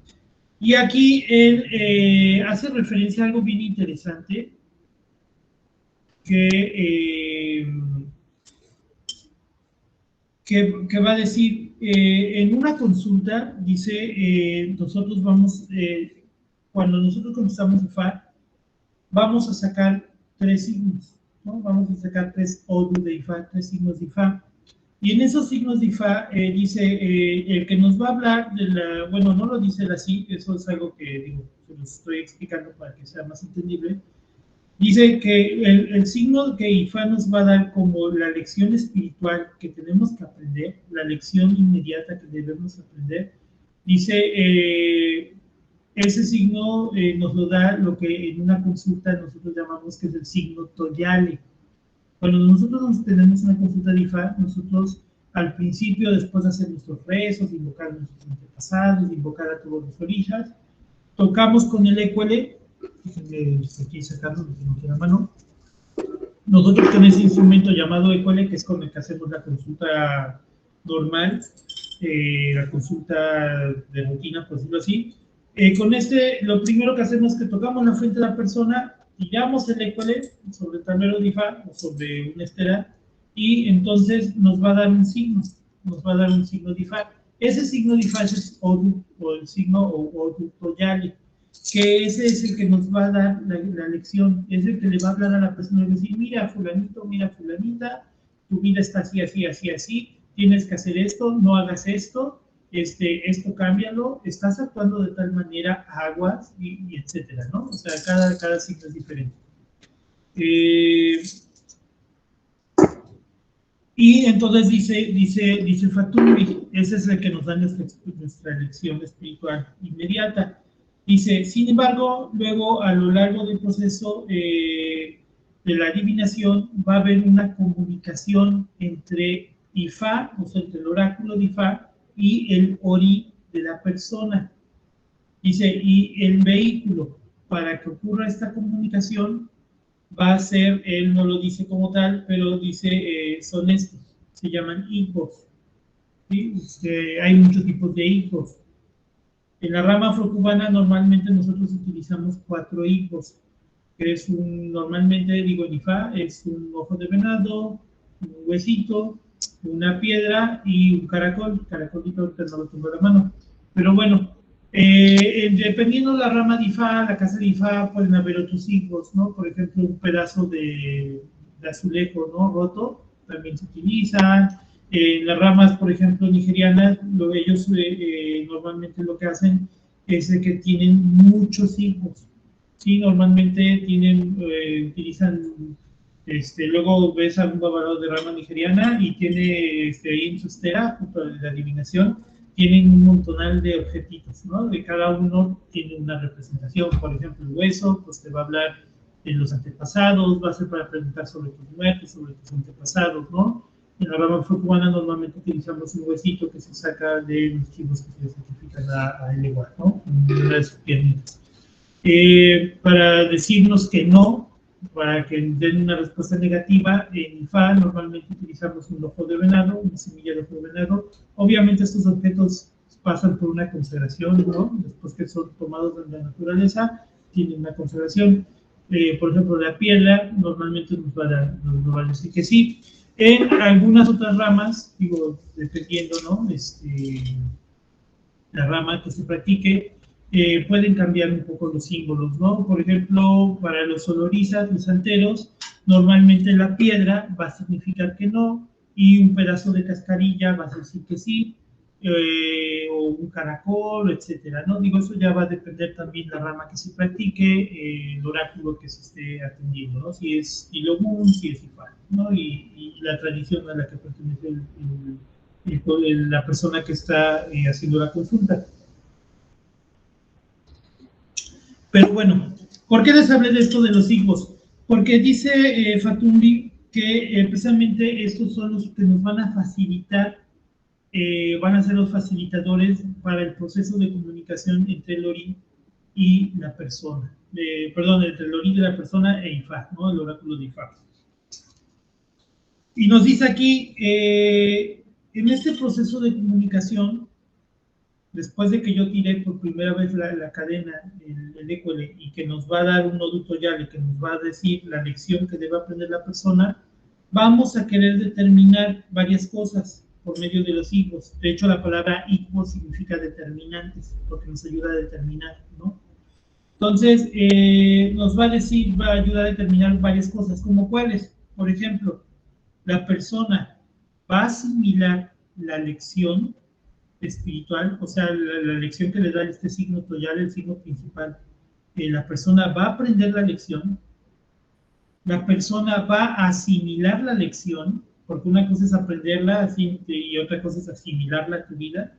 Y aquí él hace referencia a algo bien interesante que va a decir, en una consulta, dice, nosotros vamos, cuando nosotros comenzamos Ifá, vamos a sacar 3 signos, ¿no? Vamos a sacar 3 Odu de Ifá, 3 signos de Ifá. Y en esos signos de Ifá dice, el que nos va a hablar de la, bueno, no lo dice él así, eso es algo que, digo, se los estoy explicando para que sea más entendible. Dice que el signo que Ifá nos va a dar como la lección espiritual que tenemos que aprender, la lección inmediata que debemos aprender, dice, ese signo nos lo da lo que en una consulta nosotros llamamos que es el signo Toyale. Cuando nosotros tenemos una consulta de Ifá, nosotros al principio, después de hacer nuestros rezos, invocar a nuestros antepasados, invocar a todos los orillas, tocamos con el écuele. Déjenme aquí sacarlo, lo tengo aquí en la mano. Nosotros tenemos ese instrumento llamado écuele, que es con el que hacemos la consulta normal, la consulta de rutina, por decirlo así. Con lo primero que hacemos es que tocamos la frente de la persona, tiramos el écuele sobre el tablero de Ifá o sobre una estera, y entonces nos va a dar un signo, de Ifá. Ese signo de Ifá es Odu, o el signo Odu Toyale, que ese es el que nos va a dar la lección, es el que le va a hablar a la persona y decir, mira fulanito, mira fulanita, tu vida está así, así, así, así, tienes que hacer esto, no hagas esto, esto cámbialo, estás actuando de tal manera, aguas, y etcétera, ¿no? O sea, cada signo es diferente. Y entonces dice Fatumi, ese es el que nos da nuestra lección espiritual inmediata. Dice, sin embargo, luego a lo largo del proceso de la adivinación va a haber una comunicación entre Ifá, o sea, entre el oráculo de Ifá y el Ori de la persona. Dice, y el vehículo para que ocurra esta comunicación va a ser, él no lo dice como tal, pero dice, son estos, se llaman hijos. ¿Sí? Hay muchos tipos de hijos. En la rama afrocubana normalmente nosotros utilizamos 4 hijos, que es normalmente, digo en Ifá, es un ojo de venado, un huesito, una piedra y un caracol. Caracolito ahorita no lo tengo en la mano. Pero bueno, dependiendo de la rama de Ifá, la casa de Ifá, pueden haber otros hijos, ¿no? Por ejemplo, un pedazo de azulejo, ¿no? Roto, también se utilizan. Las ramas, por ejemplo, nigerianas, ellos normalmente lo que hacen es que tienen muchos hijos. Sí, normalmente utilizan, luego ves a un babalao de rama nigeriana y tiene ahí en su estera, junto a la adivinación, tienen un montonal de objetitos, ¿no? De cada uno tiene una representación. Por ejemplo, el hueso, pues te va a hablar de los antepasados, va a ser para preguntar sobre tus muertes, sobre tus antepasados, ¿no? En la rama afrocubana normalmente utilizamos un huesito que se saca de los chivos que se le sacrifican a el igual, ¿no? Una de sus piernitas. Para decirnos que no, para que den una respuesta negativa, en Ifá normalmente utilizamos un ojo de venado, una semilla de ojo de venado. Obviamente estos objetos pasan por una consagración, ¿no? Después que son tomados de la naturaleza, tienen una consagración. Por ejemplo, la piedra normalmente nos va a decir que sí. En algunas otras ramas, digo, dependiendo, ¿no? La rama que se practique, pueden cambiar un poco los símbolos, ¿no? Por ejemplo, para los olorizas, los santeros, normalmente la piedra va a significar que no, y un pedazo de cascarilla vas a decir que sí, o un caracol, etcétera, ¿no? Digo, eso ya va a depender también de la rama que se practique, el oráculo que se esté atendiendo, ¿no? Si es Ilomún, si es Ifá, ¿no? Y la tradición a la que pertenece la persona que está haciendo la consulta. Pero bueno, ¿por qué les hablé de esto de los higos? Porque dice Fatumbi que precisamente estos son los que nos van a facilitar, van a ser los facilitadores para el proceso de comunicación entre el Ori y la persona. Perdón, entre el Ori de la persona e Ifá, ¿no? El oráculo de Ifá. Y nos dice aquí, en este proceso de comunicación, después de que yo tiré por primera vez la cadena, el école, y que nos va a dar un noduto yale, que nos va a decir la lección que debe aprender la persona, vamos a querer determinar varias cosas por medio de los higos. De hecho, la palabra higo significa determinantes, porque nos ayuda a determinar, ¿no? Entonces, nos va a decir, va a ayudar a determinar varias cosas, como cuáles. Por ejemplo, la persona va a asimilar la lección espiritual, o sea, la lección que le da este signo toyal, el signo principal. La persona va a aprender la lección, la persona va a asimilar la lección, porque una cosa es aprenderla y otra cosa es asimilarla a tu vida.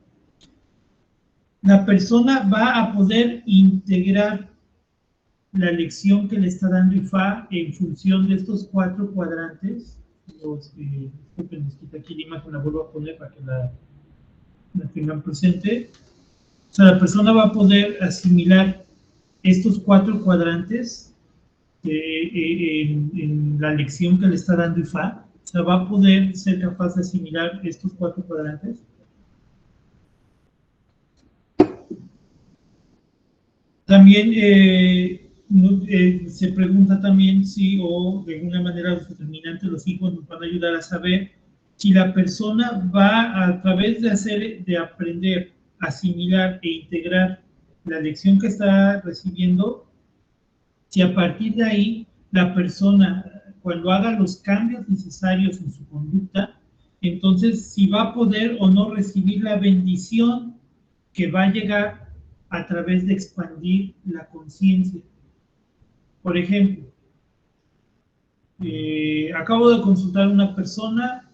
La persona va a poder integrar la lección que le está dando Ifá en función de estos 4 cuadrantes. Disculpen, les quito aquí la imagen, la vuelvo a poner para que la tengan presente. O sea, la persona va a poder asimilar estos 4 cuadrantes en la lección que le está dando Ifá. O sea, va a poder ser capaz de asimilar estos 4 cuadrantes. También se pregunta también si, o de alguna manera los determinantes, los hijos nos van a ayudar a saber si la persona va a través de aprender, asimilar e integrar la lección que está recibiendo, si a partir de ahí la persona, cuando haga los cambios necesarios en su conducta, entonces si va a poder o no recibir la bendición que va a llegar a través de expandir la conciencia. Por ejemplo, acabo de consultar a una persona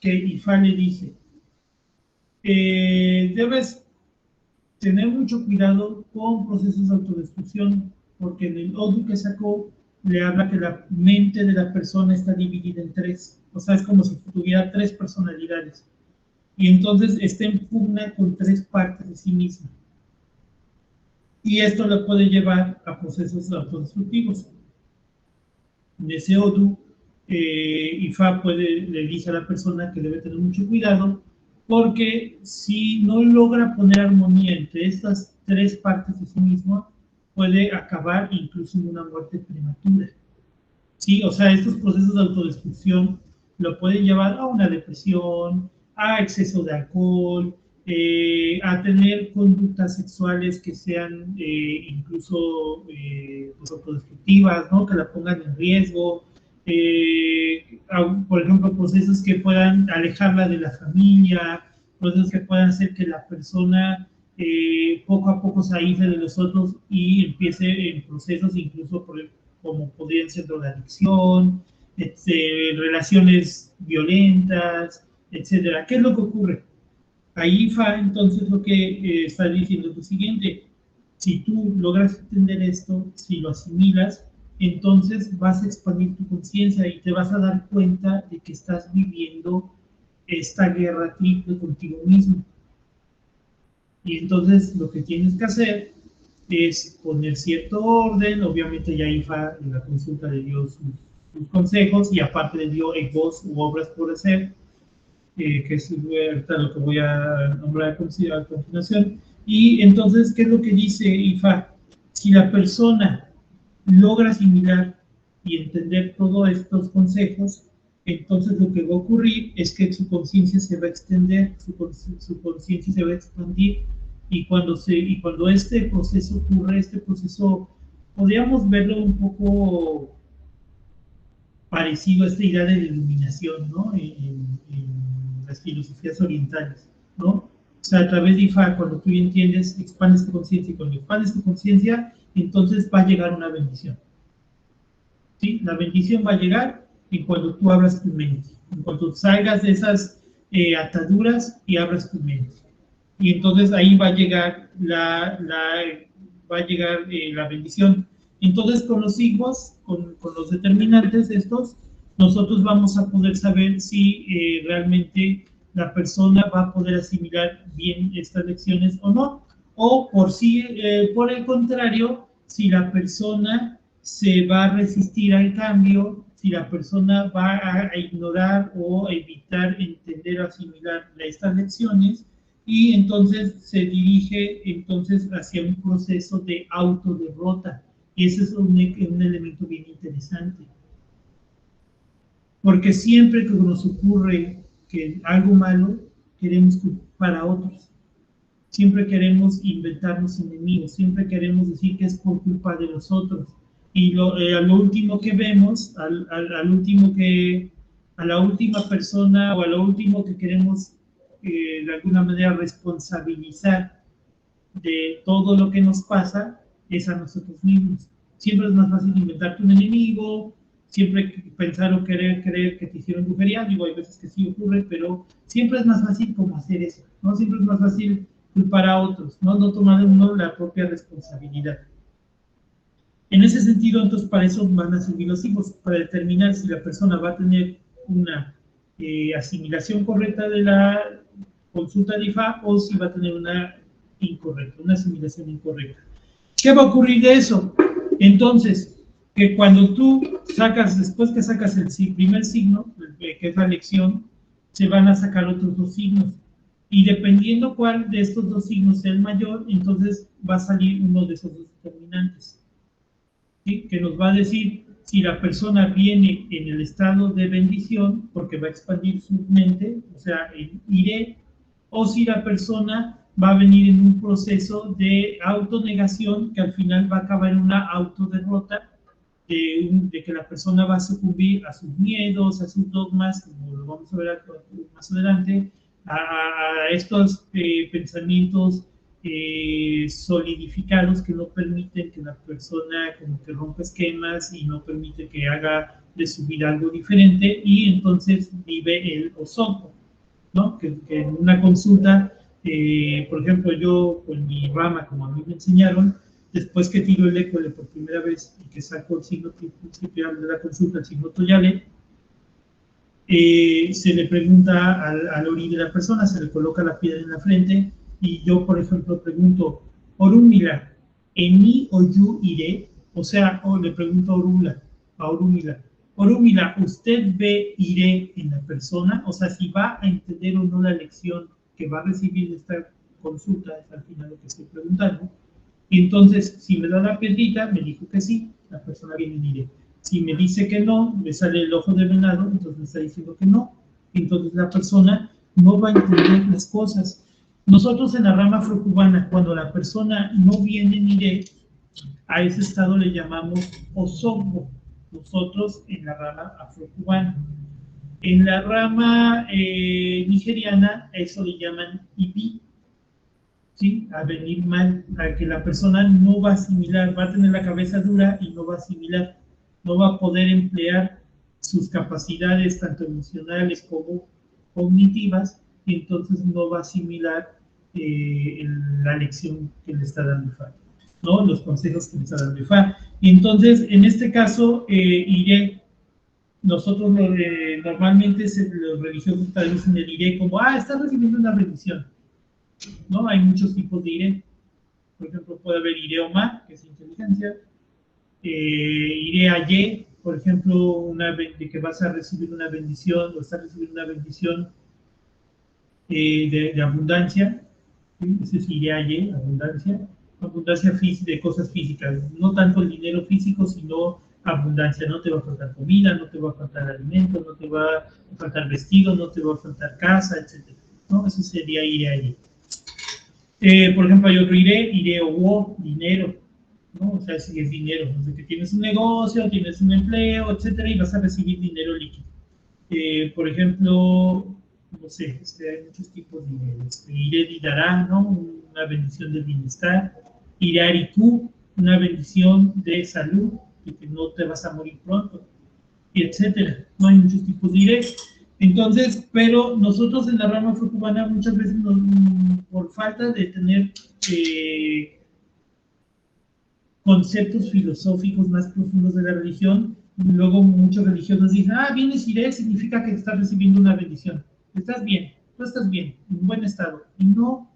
que Ifá le dice, debes tener mucho cuidado con procesos de autodestrucción, porque en el Odu que sacó le habla que la mente de la persona está dividida en 3, o sea, es como si tuviera 3 personalidades, y entonces está en pugna con 3 partes de sí misma. Y esto lo puede llevar a procesos autodestructivos. En ese Odu, Ifá le dice a la persona que debe tener mucho cuidado, porque si no logra poner armonía entre estas 3 partes de sí mismo, puede acabar incluso en una muerte prematura. ¿Sí? O sea, estos procesos de autodestrucción lo pueden llevar a una depresión, a exceso de alcohol, a tener conductas sexuales que sean incluso pues, autodestructivas, ¿no? Que la pongan en riesgo, por ejemplo, procesos que puedan alejarla de la familia, procesos que puedan hacer que la persona poco a poco se aísle de los otros y empiece en procesos incluso como podrían ser drogadicción, relaciones violentas, etcétera. ¿Qué es lo que ocurre? Ahí Ifá entonces lo que está diciendo es lo siguiente: si tú logras entender esto, si lo asimilas, entonces vas a expandir tu conciencia y te vas a dar cuenta de que estás viviendo esta guerra triple contigo mismo. Y entonces lo que tienes que hacer es poner cierto orden. Obviamente ya Ifá en la consulta le dio sus consejos, y aparte le dio voz u obras por hacer, que es ahorita lo que voy a nombrar a continuación. Y entonces, ¿qué es lo que dice Ifá? Si la persona logra asimilar y entender todos estos consejos, entonces lo que va a ocurrir es que su conciencia se va a extender, su conciencia se va a expandir, y cuando este proceso ocurre, este proceso, podríamos verlo un poco parecido a esta idea de la iluminación, ¿no? las filosofías orientales, ¿no? O sea, a través de Ifá, cuando tú entiendes, expandes tu conciencia, y cuando expandes tu conciencia, entonces va a llegar una bendición. ¿Sí? La bendición va a llegar en cuando tú abras tu mente, en cuanto salgas de esas ataduras y abras tu mente. Y entonces ahí va a llegar la bendición. Entonces con los signos, con los determinantes estos, nosotros vamos a poder saber si realmente la persona va a poder asimilar bien estas lecciones o no, o por el contrario, si la persona se va a resistir al cambio, si la persona va a ignorar o evitar entender o asimilar estas lecciones, y entonces se dirige entonces hacia un proceso de autoderrota. Y ese es un elemento bien interesante. Porque siempre que nos ocurre que algo malo, queremos culpar a otros. Siempre queremos inventarnos enemigos, siempre queremos decir que es por culpa de los otros. Y lo último que vemos, a la última persona o a lo último que queremos de alguna manera responsabilizar de todo lo que nos pasa es a nosotros mismos. Siempre es más fácil inventarte un enemigo, siempre pensar o creer que te hicieron brujería. Digo, hay veces que sí ocurre, pero siempre es más fácil como hacer eso, ¿no? Siempre es más fácil culpar a otros, no tomar uno la propia responsabilidad. En ese sentido, entonces, para eso van a servir los hijos, para determinar si la persona va a tener una asimilación correcta de la consulta de IFA o si va a tener una incorrecta, una asimilación incorrecta. ¿Qué va a ocurrir de eso? Entonces, que cuando tú después que sacas el primer signo, que es la lección, se van a sacar otros dos signos. Y dependiendo cuál de estos dos signos sea el mayor, entonces va a salir uno de esos dos determinantes, ¿sí? Que nos va a decir si la persona viene en el estado de bendición, porque va a expandir su mente, o sea, en iré, o si la persona va a venir en un proceso de autonegación que al final va a acabar en una autoderrota, de que la persona va a sucumbir a sus miedos, a sus dogmas, como lo vamos a ver más adelante, a estos pensamientos solidificados que no permiten que la persona como que rompa esquemas y no permite que haga de su vida algo diferente, y entonces vive el osoco, ¿no? Que en una consulta, por ejemplo, yo con mi rama, como a mí me enseñaron, después que tiro el école por primera vez y que saco el signo principal de la consulta, el signo Toyale, se le pregunta al ori de la persona, se le coloca la piedra en la frente, y yo, por ejemplo, pregunto, Orúmila, ¿eni o yu iré? O sea, le pregunto a Orúmila, Orúmila, ¿usted ve iré en la persona? O sea, si va a entender o no la lección que va a recibir de esta consulta, es al final lo que estoy preguntando. Y entonces, si me da la piedrita, me dijo que sí, la persona viene en iré. Si me dice que no, me sale el ojo de venado, entonces me está diciendo que no. Entonces la persona no va a entender las cosas. Nosotros en la rama afrocubana, cuando la persona no viene en iré, a ese estado le llamamos osobo. Nosotros en la rama afrocubana. En la rama nigeriana, a eso le llaman ibi. ¿Sí? A venir mal, a que la persona no va a asimilar, va a tener la cabeza dura y no va a asimilar, no va a poder emplear sus capacidades tanto emocionales como cognitivas, y entonces no va a asimilar la lección que le está dando IFA, ¿no? Los consejos que le está dando IFA. Y entonces, en este caso, iré, nosotros normalmente los religiosos traducen el iré como, está recibiendo una bendición, ¿no? Hay muchos tipos de iré. Por ejemplo, puede haber ireoma, que es inteligencia, iré a ye, por ejemplo, de que vas a recibir una bendición o estás recibiendo una bendición de abundancia, ¿sí? Ese es iré a ye, abundancia de cosas físicas, no tanto el dinero físico, sino abundancia. No te va a faltar comida, no te va a faltar alimento, no te va a faltar vestido, no te va a faltar casa, etc., ¿no? Eso sería iré a ye. Por ejemplo, hay otro iré o dinero, ¿no? O sea, si es dinero, o sea, que tienes un negocio, tienes un empleo, etcétera, y vas a recibir dinero líquido. Por ejemplo, no sé, hay muchos tipos de Ired y dará, ¿no? Una bendición del bienestar. Irariku, una bendición de salud, de que no te vas a morir pronto, y etcétera. No hay muchos tipos de Ired. Entonces, pero nosotros en la rama afrocubana muchas veces por falta de tener conceptos filosóficos más profundos de la religión, luego muchos religiosos dicen, vienes Ired, significa que estás recibiendo una bendición. Estás bien, tú estás bien, en buen estado. Y no,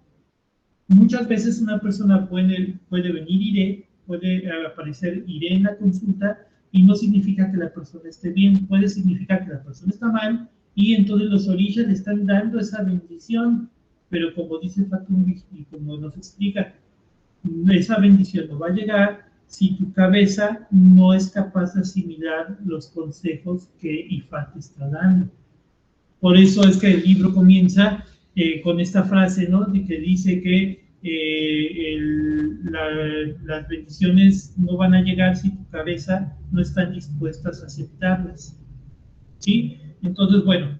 muchas veces una persona puede venir Ired, puede aparecer Ired en la consulta, y no significa que la persona esté bien, puede significar que la persona está mal, y entonces los orillas le están dando esa bendición, pero como dice Fatum y como nos explica, esa bendición no va a llegar si tu cabeza no es capaz de asimilar los consejos que Ifá te está dando. Por eso es que el libro comienza con esta frase, ¿no? De que dice que las bendiciones no van a llegar si tu cabeza no está dispuesta a aceptarlas. ¿Sí? Entonces, bueno,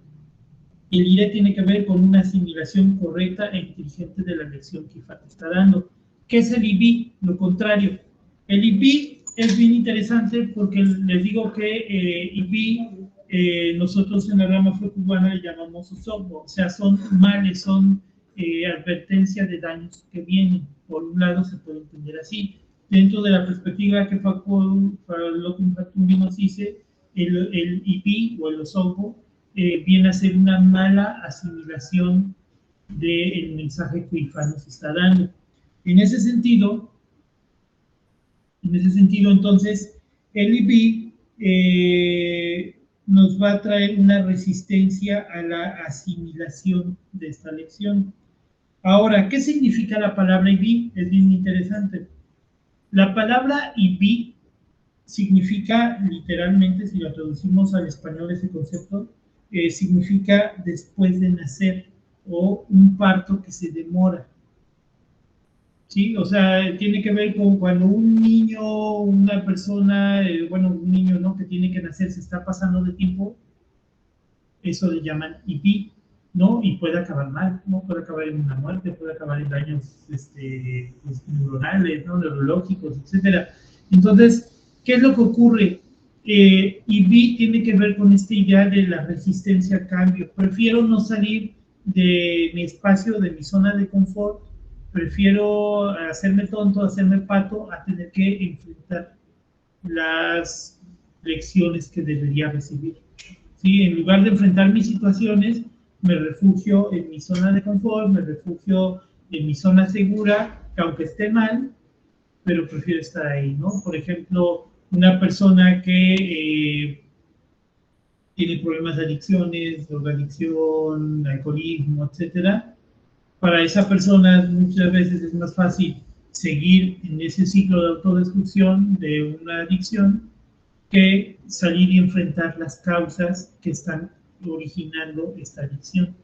el IRE tiene que ver con una asimilación correcta e inteligente de la lección que Ifá te está dando. ¿Qué es el IBI? Lo contrario. El IBI es bien interesante porque les digo que IBI nosotros en la rama afrocubana le llamamos osobo, o sea, son males, son advertencias de daños que vienen. Por un lado se puede entender así. Dentro de la perspectiva que Facundo nos dice, el IBI o el osobo viene a ser una mala asimilación del mensaje que Ifá nos está dando. En ese sentido, entonces, el IBI nos va a traer una resistencia a la asimilación de esta lección. Ahora, ¿qué significa la palabra IBI? Es bien interesante. La palabra IBI significa, literalmente, si lo traducimos al español ese concepto, significa después de nacer o un parto que se demora. ¿Sí? O sea, tiene que ver con cuando un niño, una persona, un niño, ¿no? Que tiene que nacer, se está pasando de tiempo, eso le llaman IBI, ¿no? Y puede acabar mal, ¿no? Puede acabar en una muerte, puede acabar en daños neuronales, ¿no? Neurológicos, etcétera. Entonces, ¿qué es lo que ocurre? IBI tiene que ver con esta idea de la resistencia al cambio. Prefiero no salir de mi espacio, de mi zona de confort, prefiero hacerme tonto, hacerme pato, a tener que enfrentar las lecciones que debería recibir. ¿Sí? En lugar de enfrentar mis situaciones, me refugio en mi zona de confort, me refugio en mi zona segura, que aunque esté mal, pero prefiero estar ahí, ¿no? Por ejemplo, una persona que tiene problemas de adicciones, drogadicción, alcoholismo, etcétera, para esa persona muchas veces es más fácil seguir en ese ciclo de autodestrucción de una adicción que salir y enfrentar las causas que están originando esta adicción,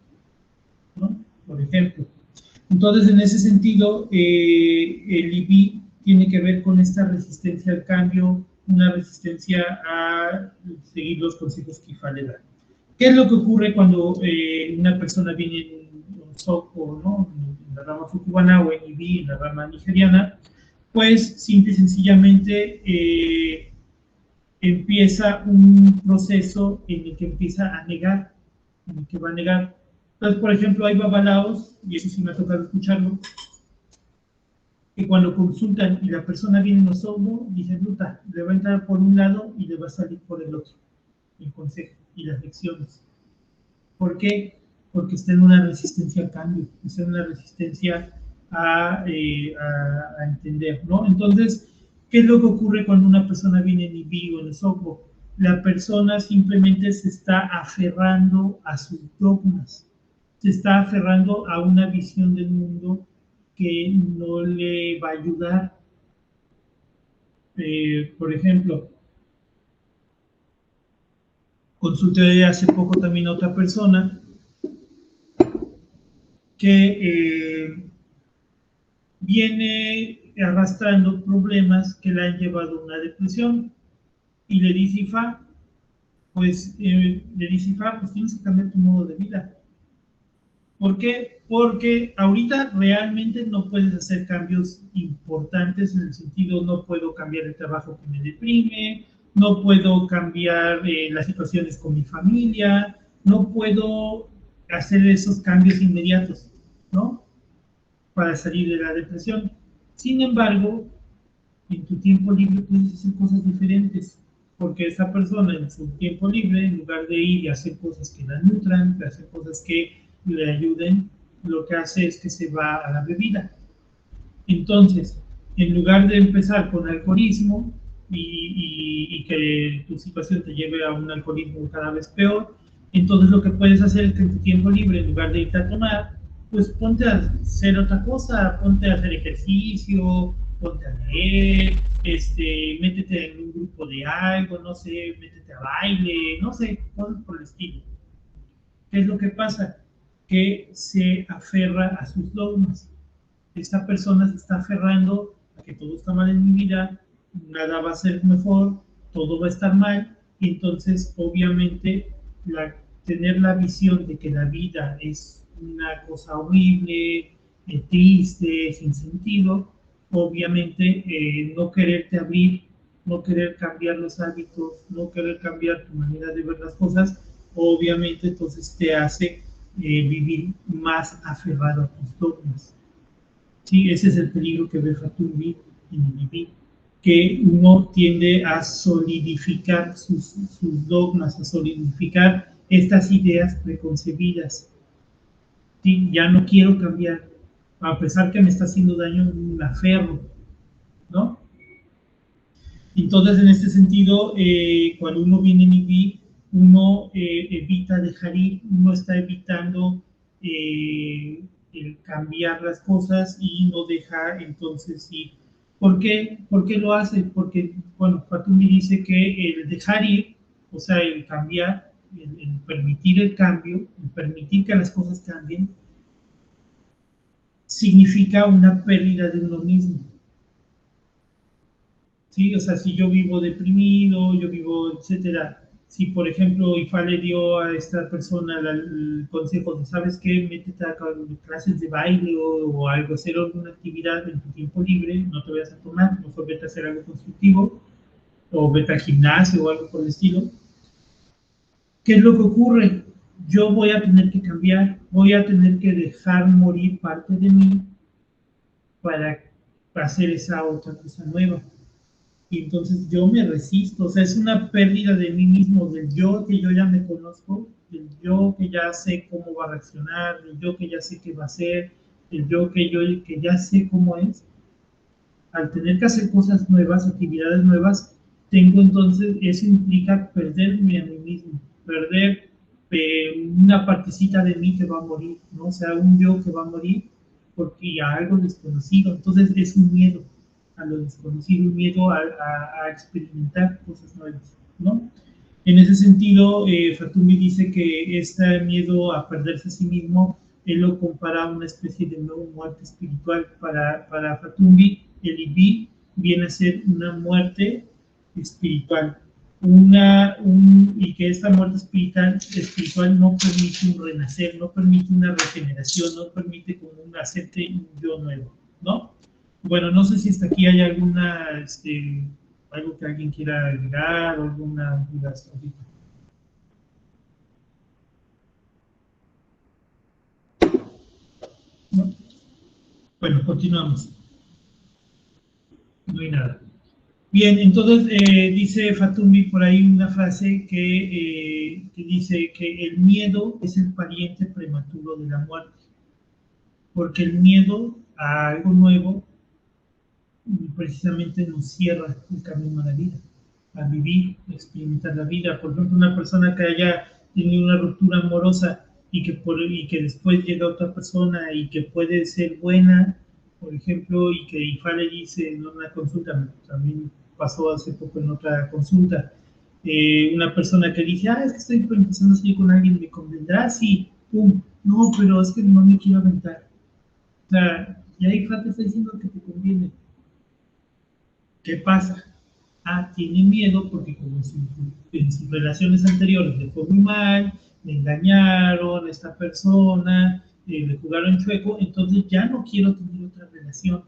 ¿no? Por ejemplo. Entonces, en ese sentido, el IBI tiene que ver con esta resistencia al cambio, una resistencia a seguir los consejos que Ifá le da. ¿Qué es lo que ocurre cuando una persona viene en un SOCO, ¿no? En la rama afrocubana o en IBI, en la rama nigeriana? Pues, simple y sencillamente, empieza un proceso en el que empieza a negar, en el que va a negar. Entonces, por ejemplo, hay babalaos, y eso sí me ha tocado escucharlo, que cuando consultan y la persona viene en osobo, dicen, puta, le va a entrar por un lado y le va a salir por el otro, el consejo y las lecciones. ¿Por qué? Porque está en una resistencia al cambio, está en una resistencia a entender, ¿no? Entonces, ¿qué es lo que ocurre cuando una persona viene en IBI o en osobo? La persona simplemente se está aferrando a sus dogmas, se está aferrando a una visión del mundo que no le va a ayudar. Por ejemplo, consulté hace poco también a otra persona que viene arrastrando problemas que le han llevado a una depresión y le dice Ifá, pues tienes que cambiar tu modo de vida. ¿Por qué? Porque ahorita realmente no puedes hacer cambios importantes en el sentido, no puedo cambiar el trabajo que me deprime, no puedo cambiar las situaciones con mi familia, no puedo hacer esos cambios inmediatos, ¿no? Para salir de la depresión. Sin embargo, en tu tiempo libre puedes hacer cosas diferentes, porque esa persona en su tiempo libre, en lugar de ir y hacer cosas que la nutran, de hacer cosas que le ayuden, lo que hace es que se va a la bebida. Entonces, en lugar de empezar con alcoholismo y que tu situación te lleve a un alcoholismo cada vez peor, entonces lo que puedes hacer es que en tu tiempo libre, en lugar de irte a tomar, pues ponte a hacer otra cosa, ponte a hacer ejercicio, ponte a leer, métete en un grupo de algo, no sé, métete a baile, no sé, cosas por el estilo. ¿Qué es lo que pasa? Que se aferra a sus dogmas. Esta persona se está aferrando a que todo está mal en mi vida, nada va a ser mejor, todo va a estar mal, y entonces obviamente tener la visión de que la vida es una cosa horrible, triste, sin sentido, obviamente no quererte abrir, no querer cambiar los hábitos, no querer cambiar tu manera de ver las cosas, obviamente entonces te hace vivir más aferrado a tus dogmas. Sí, ese es el peligro que ve Fatumbi en Ibibi, que uno tiende a solidificar sus dogmas, a solidificar estas ideas preconcebidas. Sí, ya no quiero cambiar, a pesar que me está haciendo daño, me aferro, ¿no? Entonces, en este sentido, cuando uno viene en Ibibi, uno evita dejar ir, uno está evitando el cambiar las cosas y no deja entonces ir. ¿Por qué? ¿Por qué lo hace? Porque, bueno, Fatumi dice que el dejar ir, o sea, el cambiar, el permitir el cambio, el permitir que las cosas cambien, significa una pérdida de uno mismo. ¿Sí? O sea, si yo vivo deprimido, yo vivo, etcétera. Si, por ejemplo, IFA le dio a esta persona el consejo de, ¿sabes qué? Métete a clases de baile o algo, hacer alguna actividad en tu tiempo libre, no te vayas a tomar, mejor vete a hacer algo constructivo, o vete al gimnasio o algo por el estilo. ¿Qué es lo que ocurre? Yo voy a tener que cambiar, voy a tener que dejar morir parte de mí para hacer esa otra cosa nueva. Y entonces yo me resisto, o sea, es una pérdida de mí mismo, del yo que yo ya me conozco, del yo que ya sé cómo va a reaccionar, del yo que ya sé qué va a hacer, del yo que ya sé cómo es. Al tener que hacer cosas nuevas, actividades nuevas, tengo entonces, eso implica perderme a mí mismo, perder una partecita de mí que va a morir, ¿no? O sea, un yo que va a morir porque a algo desconocido, entonces es un miedo a lo desconocido, un miedo a experimentar cosas nuevas, ¿no? En ese sentido, Fatumi dice que este miedo a perderse a sí mismo, él lo compara a una especie de nueva muerte espiritual. Para Fatumi, el Ibi viene a ser una muerte espiritual. Y que esta muerte espiritual no permite un renacer, no permite una regeneración, no permite como un hacerte un yo nuevo, ¿no? Bueno, no sé si hasta aquí hay algo que alguien quiera agregar o alguna duda hasta ahorita. ¿No? Bueno, continuamos. No hay nada. Bien, entonces dice Fatumi por ahí una frase que dice que el miedo es el pariente prematuro de la muerte, porque el miedo a algo nuevo precisamente nos cierra el camino a la vida, a vivir, a experimentar la vida. Por ejemplo, una persona que haya tenido una ruptura amorosa y que después llega otra persona y que puede ser buena, por ejemplo, y que IFA le dice en una consulta, también pasó hace poco en otra consulta, una persona que dice, es que estoy empezando a salir con alguien, ¿me convendrá? Sí, pum, no, pero es que no me quiero aventar. O sea, ya IFA te está diciendo que te conviene. ¿Qué pasa? Tiene miedo porque como en sus relaciones anteriores le fue muy mal, le engañaron a esta persona, le jugaron chueco, entonces ya no quiero tener otra relación.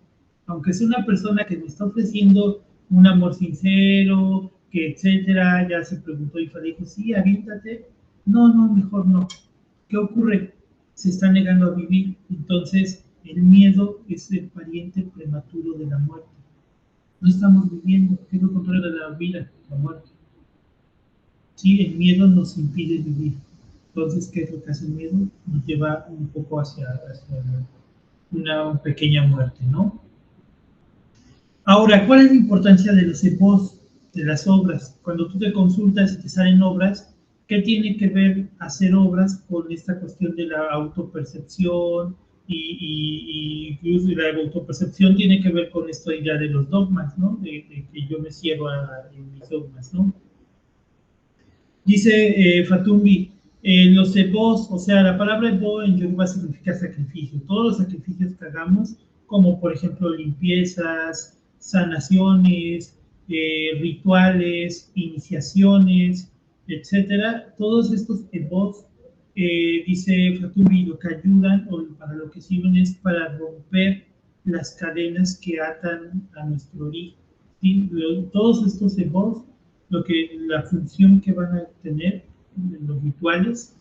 Aunque sea una persona que me está ofreciendo un amor sincero, que etcétera, ya se preguntó y dijo, sí, aviéntate. No, no, mejor no. ¿Qué ocurre? Se está negando a vivir. Entonces, el miedo es el pariente prematuro de la muerte. No estamos viviendo, ¿qué es lo contrario de la vida? La muerte. Sí, el miedo nos impide vivir. Entonces, ¿qué es lo que hace el miedo? Nos lleva un poco hacia una pequeña muerte, ¿no? Ahora, ¿cuál es la importancia de los EPOs, de las obras? Cuando tú te consultas y te salen obras, ¿qué tiene que ver hacer obras con esta cuestión de la autopercepción? Y la autopercepción tiene que ver con esto ya de los dogmas, ¿no? De que yo me ciego en mis dogmas, ¿no? Dice Fatumbi, los ebos, o sea, la palabra ebo en Yoruba significa sacrificio. Todos los sacrificios que hagamos, como por ejemplo limpiezas, sanaciones, rituales, iniciaciones, etcétera, todos estos ebos, dice Fatumbi, lo que ayudan o para lo que sirven es para romper las cadenas que atan a nuestro origen. ¿Sí? Todos estos ebos la función que van a tener en los rituales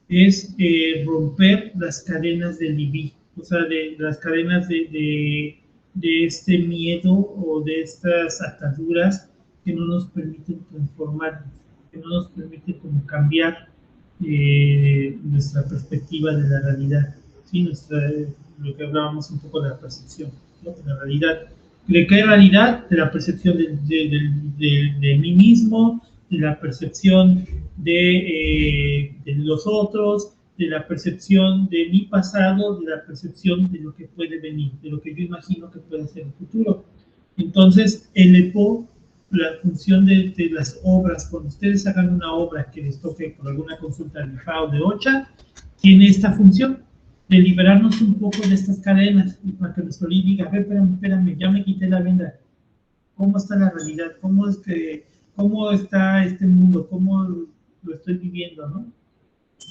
es romper las cadenas del libí, o sea, de las cadenas de este miedo o de estas ataduras que no nos permiten transformarnos, que no nos permiten como cambiar nuestra perspectiva de la realidad, ¿sí? Lo que hablábamos un poco de la percepción, ¿no? De la realidad. ¿De qué realidad? De la percepción de mí mismo, de la percepción de los otros, de la percepción de mi pasado, de la percepción de lo que puede venir, de lo que yo imagino que puede ser el futuro. Entonces, el EPO, la función de las obras, cuando ustedes hagan una obra que les toque por alguna consulta de IFA o de OCHA, tiene esta función de liberarnos un poco de estas cadenas y para que nuestro líder diga, espérame, ya me quité la venda. ¿Cómo está la realidad? ¿Cómo está este mundo? ¿Cómo lo estoy viviendo? ¿No?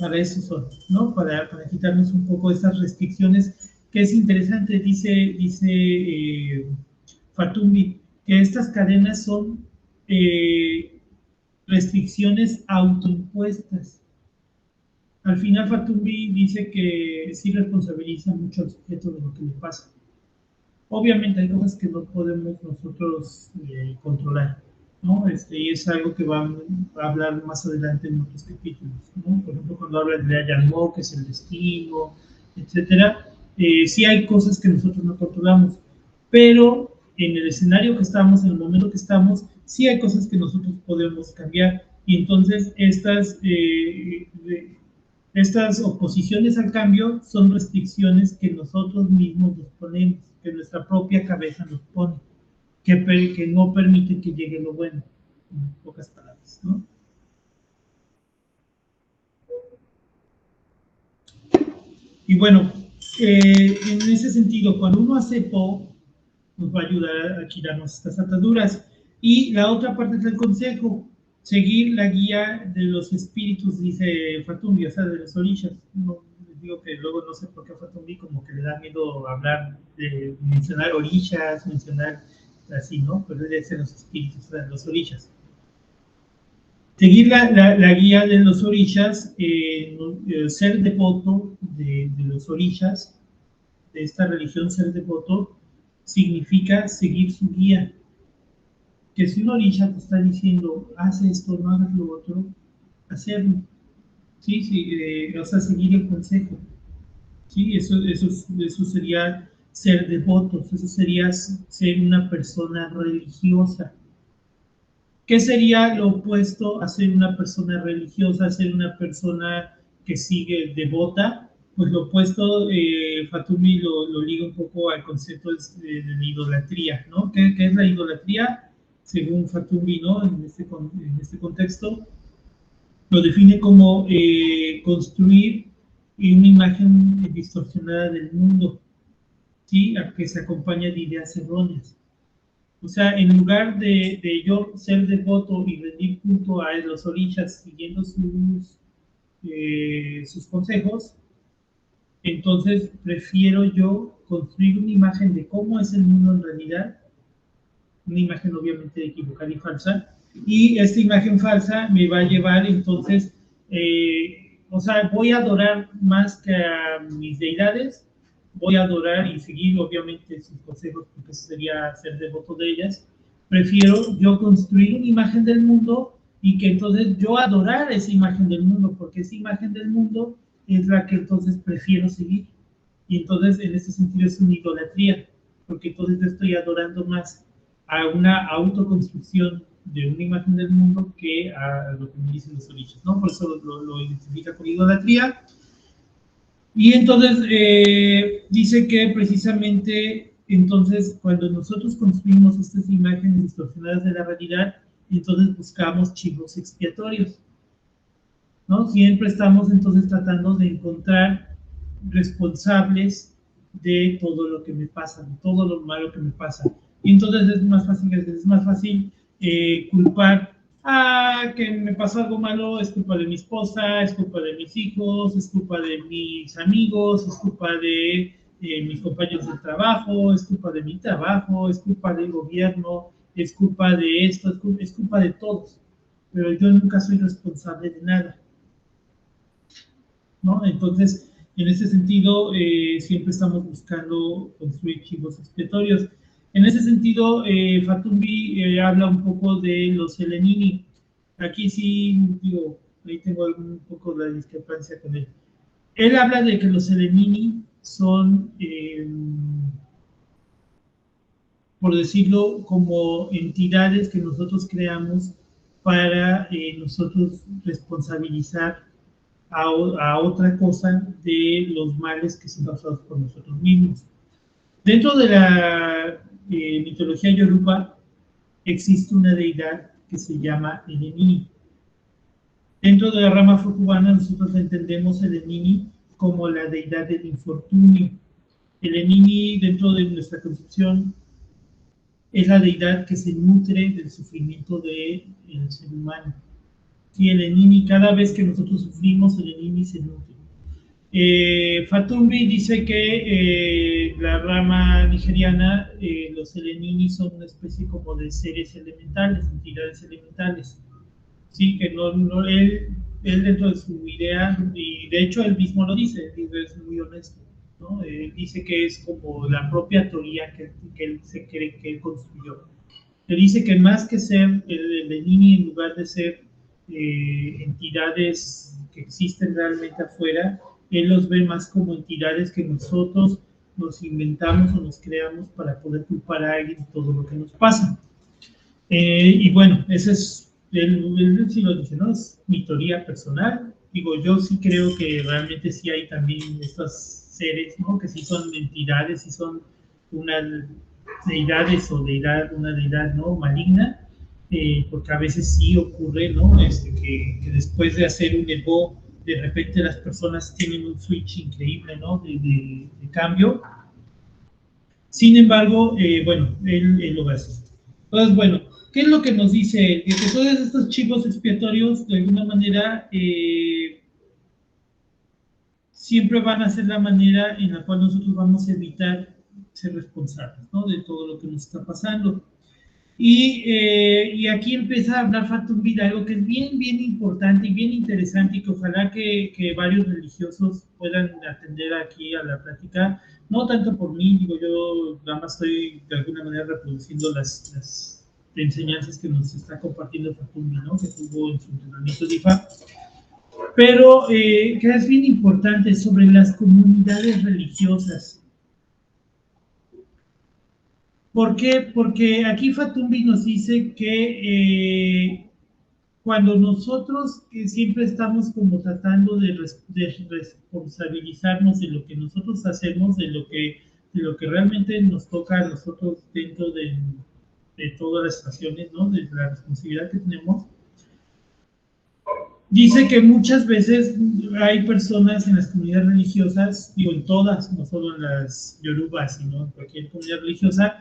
Para eso son, ¿no? Para quitarnos un poco estas restricciones, que es interesante, dice Fatumbi, que estas cadenas son restricciones autoimpuestas. Al final Fatumbi dice que sí responsabiliza mucho al sujeto de lo que le pasa. Obviamente hay cosas que no podemos nosotros controlar, ¿no? Y es algo que va a hablar más adelante en otros capítulos, ¿no? Por ejemplo, cuando habla de Ayarmo, que es el destino, etcétera, sí hay cosas que nosotros no controlamos, pero en el escenario que estamos, en el momento que estamos, sí hay cosas que nosotros podemos cambiar, y entonces estas oposiciones al cambio son restricciones que nosotros mismos nos ponemos, que nuestra propia cabeza nos pone, que no permiten que llegue lo bueno, en pocas palabras, ¿no? Y bueno, en ese sentido, cuando uno hace PO, nos va a ayudar a quitarnos estas ataduras. Y la otra parte es el consejo, seguir la guía de los espíritus, dice Fatumbi, o sea, de los orillas. No, les digo que luego no sé por qué a Fatumbi como que le da miedo hablar, de mencionar orillas, mencionar así, ¿no? Pero debe ser los espíritus, o sea, los orillas. Seguir la guía de los orillas, ser devoto de los orillas, de esta religión, ser devoto, significa seguir su guía. Que si una orilla te está diciendo, haz esto, no hagas lo otro, hacerlo. Sí, sí, o sea, seguir el consejo. Sí, eso sería ser devotos, eso sería ser una persona religiosa. ¿Qué sería lo opuesto a ser una persona religiosa, a ser una persona que sigue devota? Pues lo opuesto, Fatumi lo liga un poco al concepto de la idolatría, ¿no? ¿Qué es la idolatría? Según Fatumi, ¿no? En este contexto, lo define como construir una imagen distorsionada del mundo, ¿sí? A que se acompaña de ideas erróneas. O sea, en lugar de yo ser devoto y rendir culto a los orillas siguiendo sus consejos, Entonces, prefiero yo construir una imagen de cómo es el mundo en realidad, una imagen obviamente equivocada y falsa, y esta imagen falsa me va a llevar entonces, o sea, voy a adorar más que a mis deidades, voy a adorar y seguir obviamente sus consejos, porque eso sería ser devoto de ellas. Prefiero yo construir una imagen del mundo y que entonces yo adorar esa imagen del mundo, porque esa imagen del mundo es la que entonces prefiero seguir. Y entonces en ese sentido es una idolatría, porque entonces yo estoy adorando más a una autoconstrucción de una imagen del mundo que a lo que me dicen los orígenes, ¿no? Por eso lo identifica con idolatría. Y entonces dice que precisamente entonces cuando nosotros construimos estas imágenes distorsionadas de la realidad, entonces buscamos chivos expiatorios, ¿no? Siempre estamos entonces tratando de encontrar responsables de todo lo que me pasa, de todo lo malo que me pasa. Y entonces es más fácil culpar que me pasó algo malo, es culpa de mi esposa, es culpa de mis hijos, es culpa de mis amigos, es culpa de mis compañeros de trabajo, es culpa de mi trabajo, es culpa del gobierno, es culpa de esto, es culpa de todos. Pero yo nunca soy responsable de nada, ¿no? Entonces, en ese sentido, siempre estamos buscando construir chivos expiatorios. En ese sentido, Fatumbi habla un poco de los Selenini. Aquí sí, digo, ahí tengo un poco la discrepancia con él. Él habla de que los Selenini son, por decirlo, como entidades que nosotros creamos para nosotros responsabilizar a otra cosa de los males que son causados por nosotros mismos. Dentro de la mitología yoruba existe una deidad que se llama Enenini. Dentro de la rama afro-cubana nosotros entendemos el Enenini como la deidad del infortunio. El Enenini dentro de nuestra concepción es la deidad que se nutre del sufrimiento del ser humano. Y el Enenini, cada vez que nosotros sufrimos, el Enenini se nutre. Fatumbi dice que la rama nigeriana, los Enenini son una especie como de seres elementales, entidades elementales. Sí, que él dentro de su idea, y de hecho él mismo lo dice, es muy honesto, ¿no? Él dice que es como la propia teoría que él se cree que él construyó. Él dice que más que ser el Enenini, en lugar de ser entidades que existen realmente afuera, él los ve más como entidades que nosotros nos inventamos o nos creamos para poder culpar a alguien de todo lo que nos pasa. Y bueno, ese es, él sí lo dice, ¿no? Es mi teoría personal. Digo, yo sí creo que realmente sí hay también estos seres, ¿no? Que sí son entidades, sí son unas deidades o una deidad, ¿no? Maligna, porque a veces sí ocurre, ¿no? Que después de hacer un ego, de repente las personas tienen un switch increíble, ¿no? De cambio. Sin embargo, bueno, él lo hace. Entonces, bueno, ¿qué es lo que nos dice? Que todos estos chivos expiatorios, de alguna manera, siempre van a ser la manera en la cual nosotros vamos a evitar ser responsables, ¿no? De todo lo que nos está pasando. Y aquí empieza a hablar Fatumbi de algo que es bien, bien importante y bien interesante y que ojalá que varios religiosos puedan atender aquí a la plática, no tanto por mí, digo, yo nada más estoy de alguna manera reproduciendo las enseñanzas que nos está compartiendo Fatumbi, ¿no? Que tuvo en su entrenamiento de IFA, pero que es bien importante sobre las comunidades religiosas. ¿Por qué? Porque aquí Fatumbi nos dice que cuando nosotros siempre estamos como tratando de responsabilizarnos de lo que nosotros hacemos, de lo que realmente nos toca a nosotros dentro de todas las estaciones, ¿no? De la responsabilidad que tenemos, dice que muchas veces hay personas en las comunidades religiosas, digo en todas, no solo en las yorubas, sino en cualquier comunidad religiosa,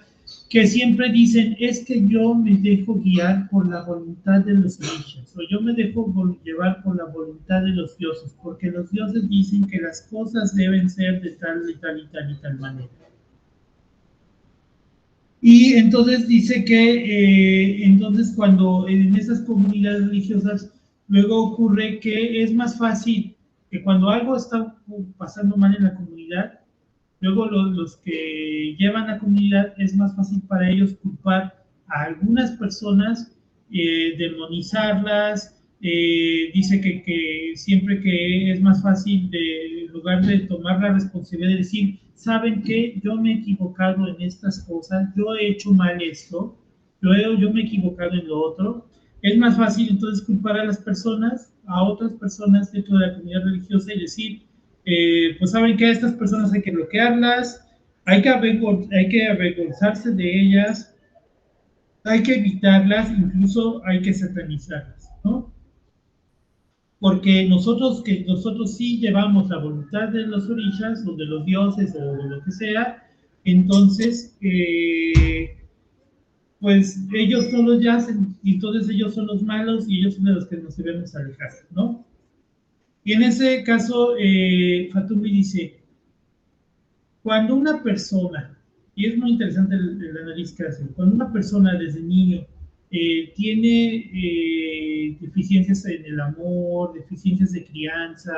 que siempre dicen, es que yo me dejo guiar por la voluntad de los orishas, o yo me dejo llevar por la voluntad de los dioses, porque los dioses dicen que las cosas deben ser de tal y tal y tal y tal manera. Y entonces dice que, entonces cuando en esas comunidades religiosas, luego ocurre que es más fácil que cuando algo está pasando mal en la comunidad, luego los que llevan la comunidad es más fácil para ellos culpar a algunas personas, demonizarlas, dice que siempre que es más fácil, en lugar de tomar la responsabilidad de decir, ¿saben qué? Yo me he equivocado en estas cosas, yo he hecho mal esto, yo me he equivocado en lo otro. Es más fácil entonces culpar a las personas, a otras personas dentro de la comunidad religiosa y decir, pues saben que a estas personas hay que bloquearlas, hay que avergonzarse de ellas, hay que evitarlas, incluso hay que satanizarlas, ¿no? Porque nosotros sí llevamos la voluntad de los orishas o de los dioses o de lo que sea, entonces pues ellos no los yacen, y entonces ellos son los malos y ellos son de los que nos debemos alejar, ¿no? Y en ese caso, Fatumi dice, cuando una persona, y es muy interesante el análisis que hace, cuando una persona desde niño tiene deficiencias en el amor, deficiencias de crianza,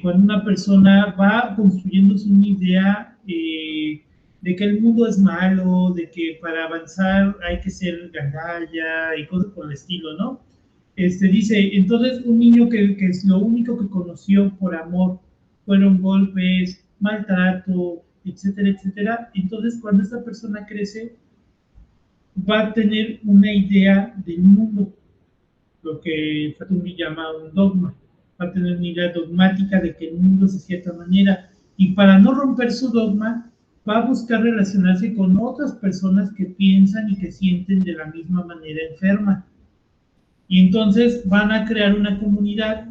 cuando una persona va construyéndose una idea de que el mundo es malo, de que para avanzar hay que ser gandalla y cosas por el estilo, ¿no? Dice, entonces un niño que es lo único que conoció por amor fueron golpes, maltrato, etcétera, etcétera. Entonces, cuando esta persona crece, va a tener una idea del mundo, lo que Fatumi llama un dogma. Va a tener una idea dogmática de que el mundo es de cierta manera. Y para no romper su dogma, va a buscar relacionarse con otras personas que piensan y que sienten de la misma manera enferma. Y entonces van a crear una comunidad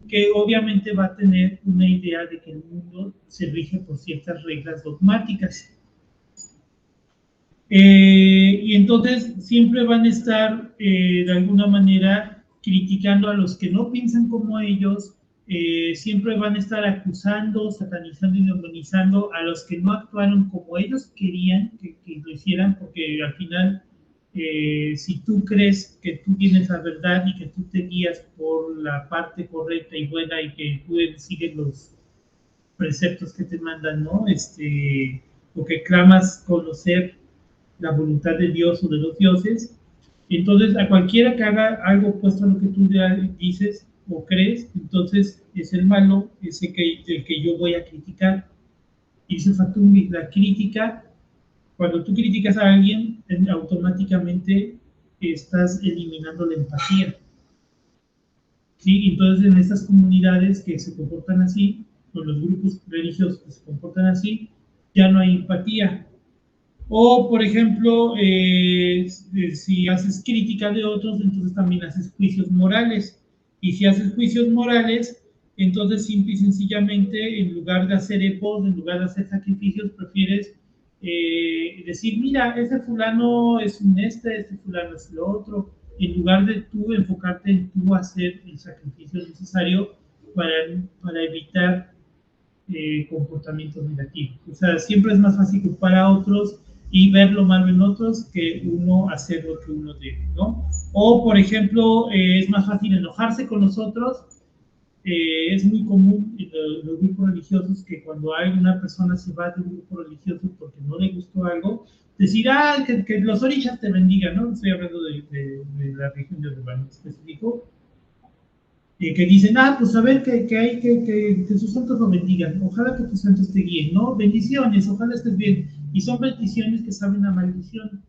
que obviamente va a tener una idea de que el mundo se rige por ciertas reglas dogmáticas. Y entonces siempre van a estar de alguna manera criticando a los que no piensan como ellos, siempre van a estar acusando, satanizando y demonizando a los que no actuaron como ellos querían que lo hicieran, porque al final si tú crees que tú tienes la verdad y que tú te guías por la parte correcta y buena y que tú sigues los preceptos que te mandan, ¿no? O que clamas conocer la voluntad de Dios o de los dioses, entonces a cualquiera que haga algo opuesto a lo que tú dices o crees, entonces es el malo, es el que yo voy a criticar. Y dice Fatumi, la crítica, cuando tú criticas a alguien, automáticamente estás eliminando la empatía. ¿Sí? Entonces en estas comunidades que se comportan así, con los grupos religiosos que se comportan así, ya no hay empatía. O, por ejemplo, si haces crítica de otros, entonces también haces juicios morales. Y si haces juicios morales, entonces simple y sencillamente, en lugar de hacer epos, en lugar de hacer sacrificios, prefieres decir, mira, ese fulano es un este fulano es lo otro, en lugar de tú enfocarte en tú hacer el sacrificio necesario para evitar comportamientos negativos. O sea, siempre es más fácil culpar a otros y ver lo malo en otros que uno hacer lo que uno debe, ¿no? O, por ejemplo, es más fácil enojarse con nosotros. Es muy común en los grupos religiosos que cuando hay una persona se va de un grupo religioso porque no le gustó algo, decir, que los orishas te bendigan, ¿no? Estoy hablando de la religión de Urubano específico, que dicen, pues a ver, que sus santos lo bendigan, ojalá que tus santos te guíen, ¿no? Bendiciones, ojalá estés bien. Y son bendiciones que saben a maldición.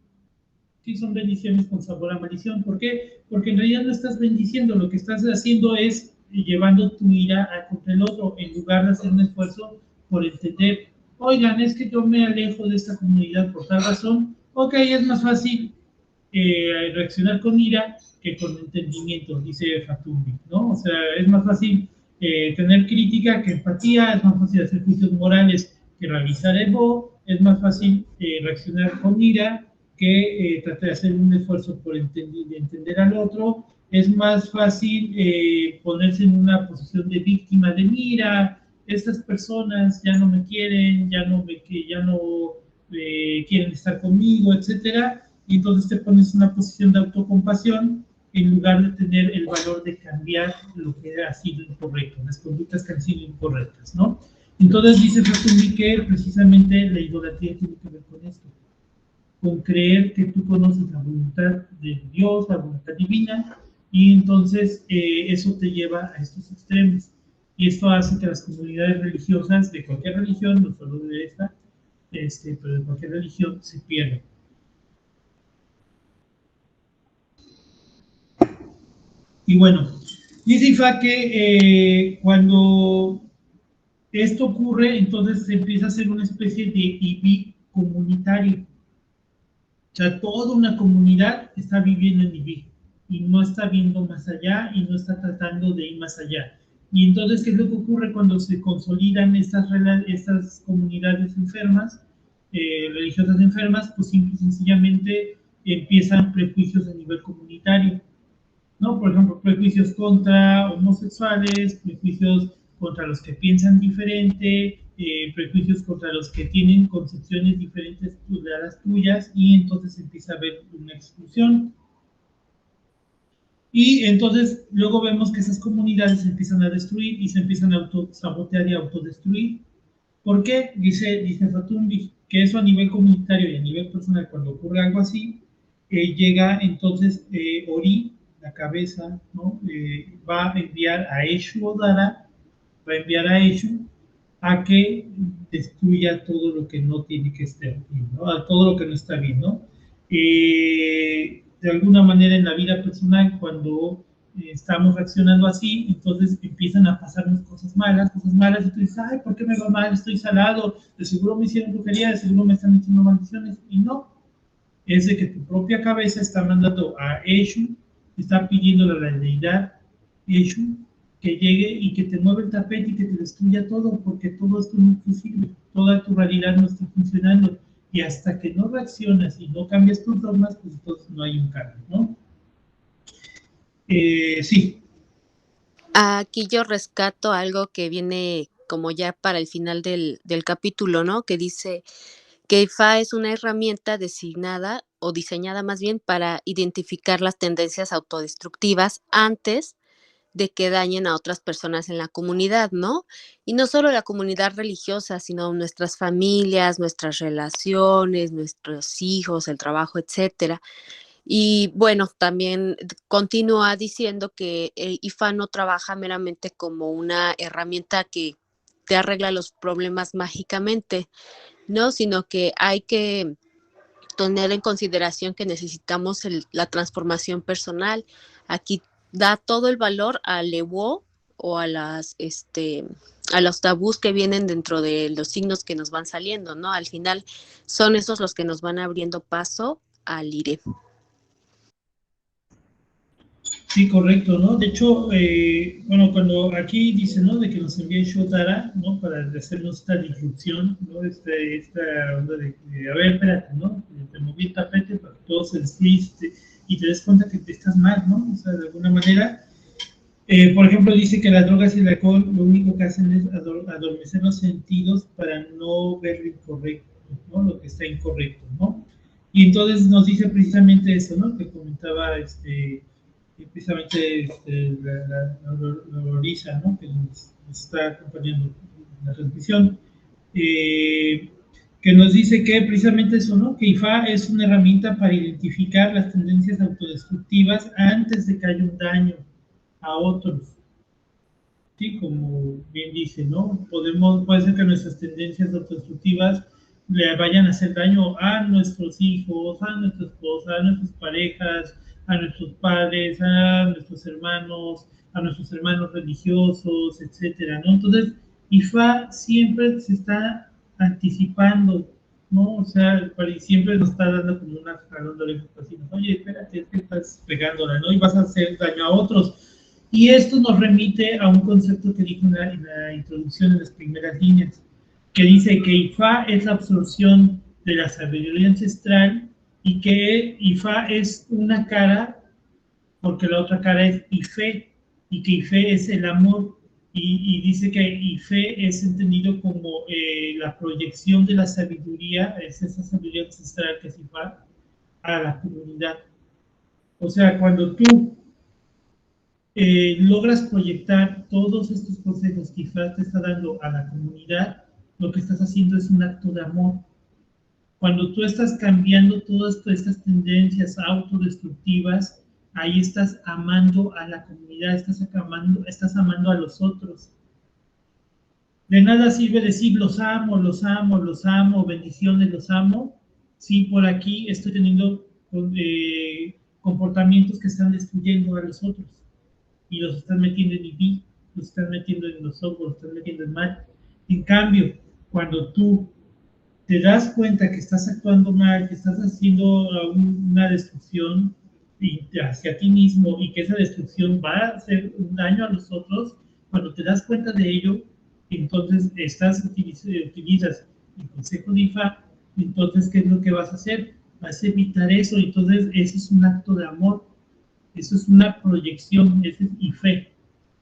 Sí, son bendiciones con sabor a maldición. ¿Por qué? Porque en realidad no estás bendiciendo, lo que estás haciendo es llevando tu ira contra el otro, en lugar de hacer un esfuerzo por entender, oigan, es que yo me alejo de esta comunidad por tal razón, ok, es más fácil reaccionar con ira que con entendimiento, dice Fatumi, ¿no? O sea, es más fácil tener crítica que empatía, es más fácil hacer juicios morales que realizar ego, es más fácil reaccionar con ira que tratar de hacer un esfuerzo por entender al otro. Es más fácil ponerse en una posición de víctima de mira, estas personas ya no me quieren, ya no quieren estar conmigo, etcétera, y entonces te pones en una posición de autocompasión en lugar de tener el valor de cambiar lo que ha sido incorrecto, las conductas que han sido incorrectas, ¿no? Entonces dice Fatumi que precisamente la idolatría tiene que ver con esto, con creer que tú conoces la voluntad de Dios, la voluntad divina, y entonces eso te lleva a estos extremos. Y esto hace que las comunidades religiosas de cualquier religión, no solo de esta, pero de cualquier religión, se pierdan. Y bueno, dice Ifá que cuando esto ocurre, entonces se empieza a hacer una especie de IBI comunitario. O sea, toda una comunidad está viviendo en IBI y no está viendo más allá y no está tratando de ir más allá. Y entonces, ¿qué es lo que ocurre cuando se consolidan estas comunidades enfermas, religiosas enfermas? Pues simple y sencillamente empiezan prejuicios a nivel comunitario, ¿no? Por ejemplo, prejuicios contra homosexuales, prejuicios contra los que piensan diferente, prejuicios contra los que tienen concepciones diferentes de las tuyas, y entonces empieza a haber una exclusión. Y entonces luego vemos que esas comunidades se empiezan a destruir y se empiezan a autosabotear y a autodestruir. ¿Por qué? Dice Fatumbi que eso a nivel comunitario y a nivel personal, cuando ocurre algo así, llega entonces Ori, la cabeza, ¿no? Va a enviar a Eshu Odara, va a enviar a Eshu a que destruya todo lo que no tiene que estar bien, ¿no? A todo lo que no está bien, ¿no? De alguna manera en la vida personal, cuando estamos reaccionando así, entonces empiezan a pasarnos cosas malas, y tú dices, ay, ¿por qué me va mal? Estoy salado, de seguro me hicieron brujería, de seguro me están echando maldiciones, y no, es de que tu propia cabeza está mandando a Eshu, está pidiendo a la deidad Eshu que llegue y que te mueva el tapete y que te destruya todo, porque todo esto no te sirve, toda tu realidad no está funcionando, y hasta que no reaccionas y no cambias tus normas, pues entonces no hay un cambio, ¿no? Sí. Aquí yo rescato algo que viene como ya para el final del capítulo, ¿no? Que dice que Ifá es una herramienta designada o diseñada más bien para identificar las tendencias autodestructivas antes de que dañen a otras personas en la comunidad, ¿no? Y no solo la comunidad religiosa, sino nuestras familias, nuestras relaciones, nuestros hijos, el trabajo, etcétera. Y bueno, también continúa diciendo que IFA no trabaja meramente como una herramienta que te arregla los problemas mágicamente, ¿no? Sino que hay que tener en consideración que necesitamos la transformación personal. Aquí da todo el valor al Ewo o a los tabús que vienen dentro de los signos que nos van saliendo, ¿no? Al final son esos los que nos van abriendo paso al Ire. Sí, correcto, ¿no? De hecho, bueno, cuando aquí dice, ¿no? De que nos envía Shotara, ¿no? Para hacernos esta disrupción, ¿no? Esta onda de, a ver, espérate, ¿no? Te moví el tapete para que todo se destruya y te des cuenta que te estás mal, ¿no? O sea, de alguna manera. Por ejemplo, dice que las drogas y el alcohol lo único que hacen es adormecer los sentidos para no ver lo incorrecto, ¿no? Lo que está incorrecto, ¿no? Y entonces nos dice precisamente eso, ¿no? Que comentaba precisamente la Lisa, ¿no? Que nos está acompañando en la transmisión, que nos dice que precisamente eso, ¿no? Que IFA es una herramienta para identificar las tendencias autodestructivas antes de que haya un daño a otros. Sí, como bien dice, ¿no? Puede ser que nuestras tendencias autodestructivas le vayan a hacer daño a nuestros hijos, a nuestra esposa, a nuestras parejas, a nuestros padres, a nuestros hermanos religiosos, etcétera, ¿no? Entonces, IFA siempre se está anticipando, ¿no? O sea, siempre nos está dando como una jalón de orejas, así, oye, espérate, es que estás pegándola, ¿no? Y vas a hacer daño a otros. Y esto nos remite a un concepto que dijo en la introducción, en las primeras líneas, que dice que Ifá es la absorción de la sabiduría ancestral y que Ifá es una cara porque la otra cara es Ife, y que Ife es el amor, y dice que Ife es entendido como la proyección de la sabiduría, es esa sabiduría ancestral que es Ifa, a la comunidad. O sea, cuando tú logras proyectar todos estos consejos que Ifa te está dando a la comunidad, lo que estás haciendo es un acto de amor. Cuando tú estás cambiando todas estas tendencias autodestructivas, ahí estás amando a la comunidad, estás amando a los otros. De nada sirve decir los amo, los amo, los amo, bendiciones, los amo, si por aquí estoy teniendo comportamientos que están destruyendo a los otros y los están metiendo en IB, los están metiendo en los ojos, los están metiendo en mal. En cambio, cuando tú te das cuenta que estás actuando mal, que estás haciendo una destrucción hacia ti mismo y que esa destrucción va a hacer un daño a los otros, cuando te das cuenta de ello, entonces utilizas el consejo de Ifa, entonces, ¿qué es lo que vas a hacer? Vas a evitar eso, entonces, eso es un acto de amor, eso es una proyección, eso es Ife,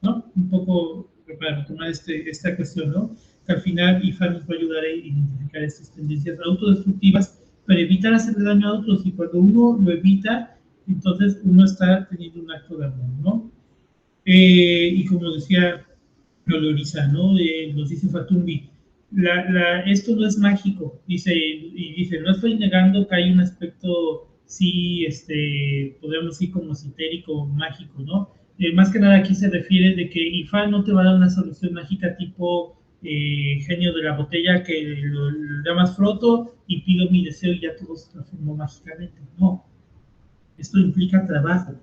¿no? Un poco para tomar esta cuestión, ¿no? Que al final IFA nos va a ayudar a identificar estas tendencias autodestructivas para evitar hacerle daño a otros, y cuando uno lo evita, entonces uno está teniendo un acto de amor, ¿no? Y como decía Lorisa, ¿no? Nos dice Fatumbi, esto no es mágico, dice, no estoy negando que hay un aspecto, sí, podríamos decir como esotérico, mágico, ¿no? Más que nada aquí se refiere de que IFA no te va a dar una solución mágica tipo genio de la botella que lo llamas froto y pido mi deseo y ya todo se transformó mágicamente. No, esto implica trabajo.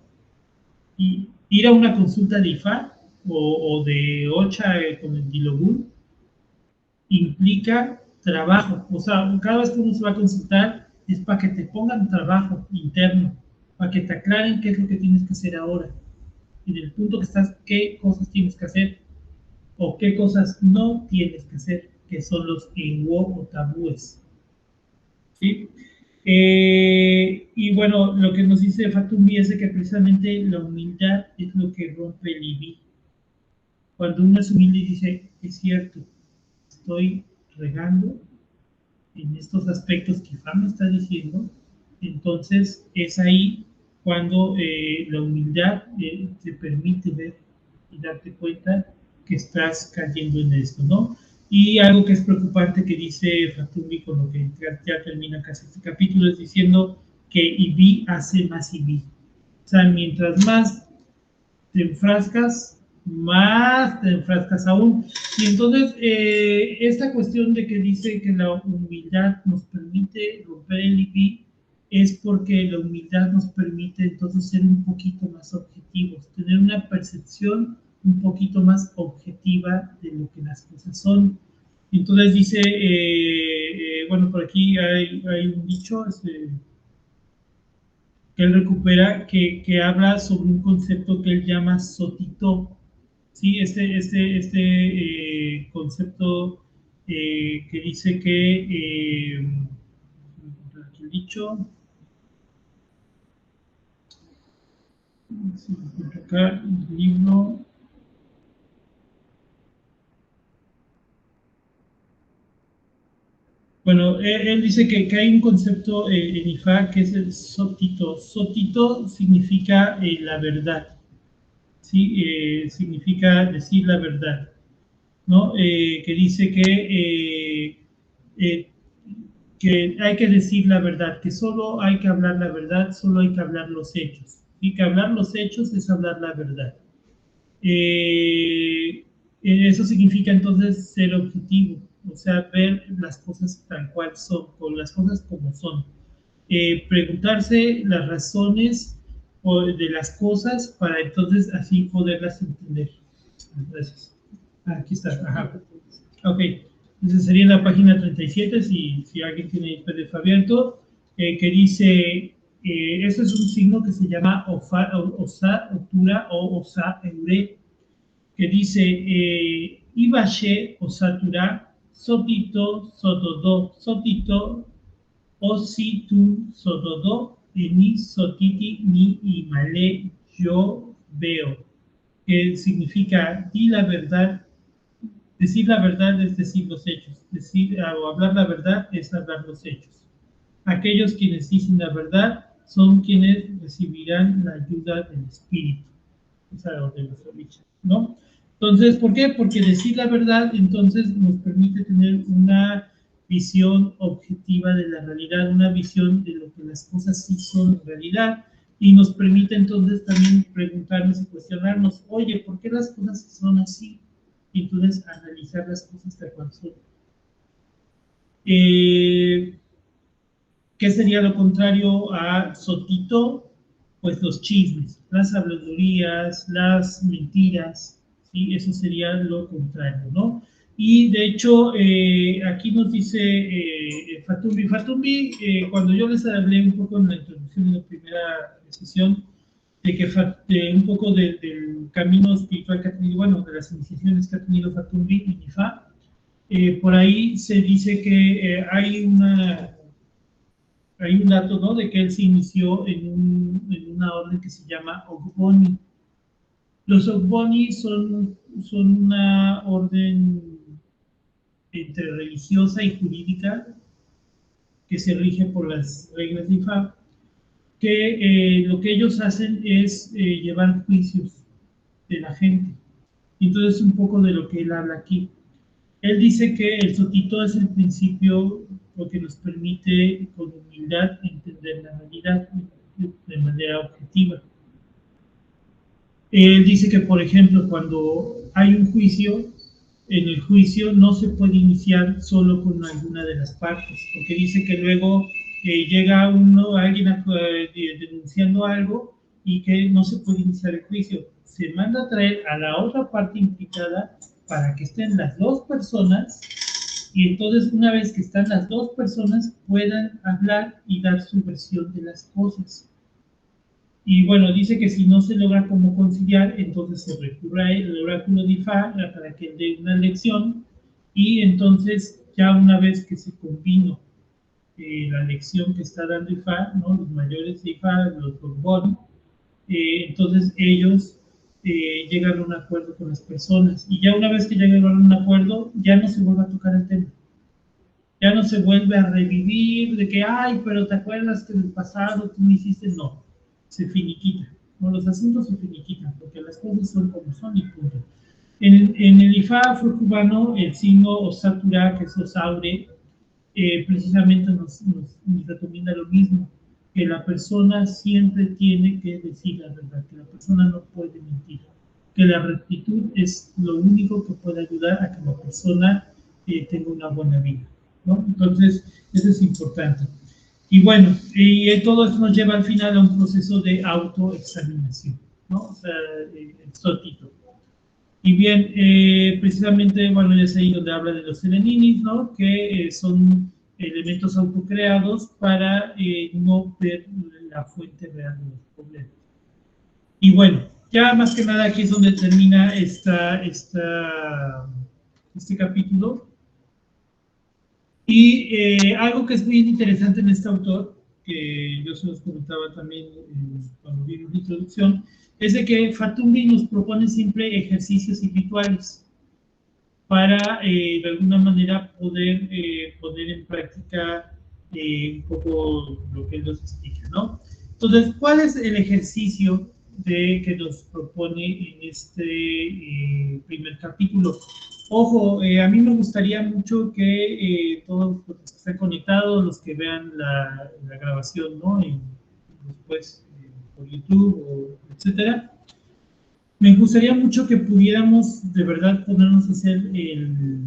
Y ir a una consulta de IFA o de OCHA con el Dilogul implica trabajo. O sea, cada vez que uno se va a consultar es para que te pongan trabajo interno, para que te aclaren qué es lo que tienes que hacer ahora. En el punto que estás, qué cosas tienes que hacer o qué cosas no tienes que hacer, que son los EWO o tabúes. ¿Sí? Y bueno, lo que nos dice Fatumi es de que precisamente la humildad es lo que rompe el IBI. Cuando uno es humilde y dice, es cierto, estoy regando en estos aspectos que Fam está diciendo, entonces es ahí cuando la humildad te permite ver y darte cuenta que estás cayendo en esto, ¿no? Y algo que es preocupante que dice Fatumi, con lo que ya termina casi este capítulo, es diciendo que IBI hace más IBI. O sea, mientras más te enfrascas, más te enfrascas aún. Y entonces, esta cuestión de que dice que la humildad nos permite romper el IBI es porque la humildad nos permite entonces ser un poquito más objetivos, tener una percepción un poquito más objetiva de lo que las cosas son. Entonces dice, bueno, por aquí hay un dicho, que él recupera, que habla sobre un concepto que él llama sotito. Sí, concepto que dice que, aquí el dicho, si lo encuentro acá, el libro, bueno, él dice que hay un concepto en IFA que es el sotito. Sotito significa la verdad, ¿sí? Significa decir la verdad, ¿no? Que dice que hay que decir la verdad, que solo hay que hablar la verdad, solo hay que hablar los hechos. Y que hablar los hechos es hablar la verdad. Eso significa entonces ser objetivo, o sea, ver las cosas tal cual son, o las cosas como son. Preguntarse las razones de las cosas para entonces así poderlas entender. Gracias. Aquí está. Ajá. Ok. Entonces sería en la página 37, si alguien tiene el PDF abierto, que dice, este es un signo que se llama Osa, Otura o Osa, Eure, que dice, Ibache Osatura sotito, sotodo, sotito, ositun, sotodo, ni sotiti, ni imale, yo veo. Que significa, di la verdad. Decir la verdad es decir los hechos. Decir o hablar la verdad es hablar los hechos. Aquellos quienes dicen la verdad son quienes recibirán la ayuda del Espíritu. Esa de los orígenes, ¿no? Entonces, ¿por qué? Porque decir la verdad entonces nos permite tener una visión objetiva de la realidad, una visión de lo que las cosas sí son en realidad, y nos permite entonces también preguntarnos y cuestionarnos, oye, ¿por qué las cosas son así? Y entonces analizar las cosas tal cual son. ¿Qué sería lo contrario a sotito? Pues los chismes, las habladurías, las mentiras, ¿sí? Eso sería lo contrario, ¿no? Y de hecho, aquí nos dice Fatumbi, cuando yo les hablé un poco en la introducción de la primera sesión, de que un poco del camino espiritual que ha tenido, bueno, de las iniciaciones que ha tenido Fatumbi y Nifa, por ahí se dice que hay un dato, ¿no? De que él se inició en una orden que se llama Ogboni. Los Ogboni son una orden entre religiosa y jurídica que se rige por las reglas de Ifá, que lo que ellos hacen es llevar juicios de la gente. Entonces, un poco de lo que él habla aquí. Él dice que el sotito es el principio porque nos permite con humildad entender la realidad de manera objetiva. Él dice que, por ejemplo, cuando hay un juicio, en el juicio no se puede iniciar solo con alguna de las partes, porque dice que luego llega alguien denunciando algo y que no se puede iniciar el juicio. Se manda a traer a la otra parte implicada para que estén las dos personas y entonces una vez que están las dos personas puedan hablar y dar su versión de las cosas. Y bueno, dice que si no se logra como conciliar, entonces se recurre al oráculo de Ifá para que dé una lección y entonces ya una vez que se combinó la lección que está dando Ifá, ¿no? Los mayores de Ifá, los Borbón, entonces ellos llegan a un acuerdo con las personas y ya una vez que llegan a un acuerdo, ya no se vuelve a tocar el tema. Ya no se vuelve a revivir de que, ay, pero ¿te acuerdas que en el pasado tú me hiciste? No, se finiquita. No, los asuntos se finiquitan porque las cosas son como son y punto. En el Ifá afro-cubano, el signo Osatura, que es Osaure, precisamente nos recomienda lo mismo, que la persona siempre tiene que decir la verdad, que la persona no puede mentir, que la rectitud es lo único que puede ayudar a que la persona tenga una buena vida, ¿no? Entonces, eso es importante. Y bueno, todo esto nos lleva al final a un proceso de autoexaminación, ¿no? O sea, sotito. Y bien, precisamente, bueno, es ahí donde habla de los seleninis, ¿no? Que son elementos autocreados para no ver la fuente real de los problemas. Y bueno, ya más que nada aquí es donde termina este capítulo. Y algo que es muy interesante en este autor, que yo se los comentaba también cuando vimos la introducción, es de que Fatumbi nos propone siempre ejercicios y rituales para, de alguna manera, poder poner en práctica un poco lo que él nos explica, ¿no? Entonces, ¿cuál es el ejercicio que nos propone en este primer capítulo? Ojo, a mí me gustaría mucho que todos los que estén conectados, los que vean la grabación, ¿no? Después por YouTube, etcétera. Me gustaría mucho que pudiéramos de verdad ponernos a hacer el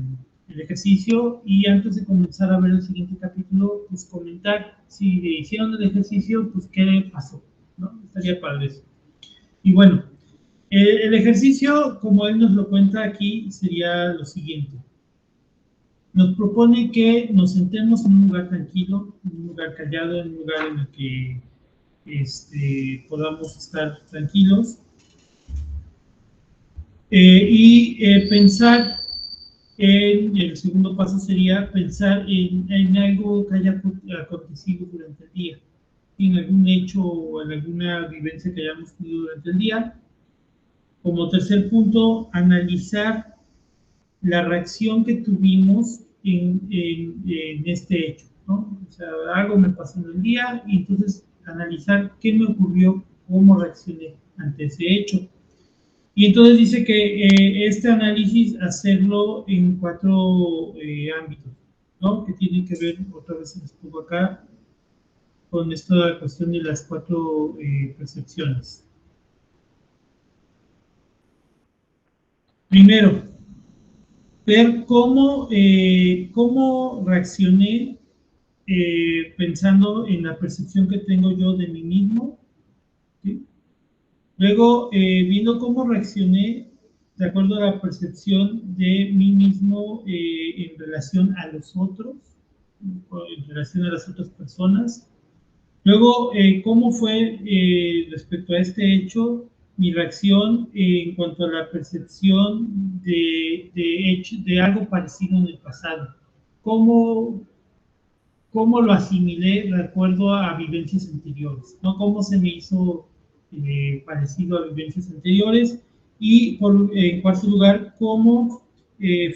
ejercicio y antes de comenzar a ver el siguiente capítulo, pues comentar si hicieron el ejercicio, pues qué pasó, ¿no? Estaría padre eso. Y bueno, el ejercicio, como él nos lo cuenta aquí, sería lo siguiente. Nos propone que nos sentemos en un lugar tranquilo, en un lugar callado, en un lugar en el que podamos estar tranquilos y pensar El segundo paso sería pensar en algo que haya acontecido durante el día, en algún hecho o en alguna vivencia que hayamos tenido durante el día. Como tercer punto, analizar la reacción que tuvimos en este hecho, ¿no? O sea, algo me pasó en el día y entonces analizar qué me ocurrió, cómo reaccioné ante ese hecho. Y entonces dice que este análisis hacerlo en 4 ámbitos, ¿no? Que tienen que ver, otra vez se les pongo acá, con esta cuestión de las 4 percepciones. Primero, ver cómo reaccioné pensando en la percepción que tengo yo de mí mismo, ¿sí? Luego, viendo cómo reaccioné de acuerdo a la percepción de mí mismo en relación a los otros, en relación a las otras personas. Luego, cómo fue respecto a este hecho mi reacción en cuanto a la percepción de algo parecido en el pasado. Cómo lo asimilé de acuerdo a vivencias anteriores, ¿no? Cómo se me hizo parecido a vivencias anteriores. Y en cuarto lugar, cómo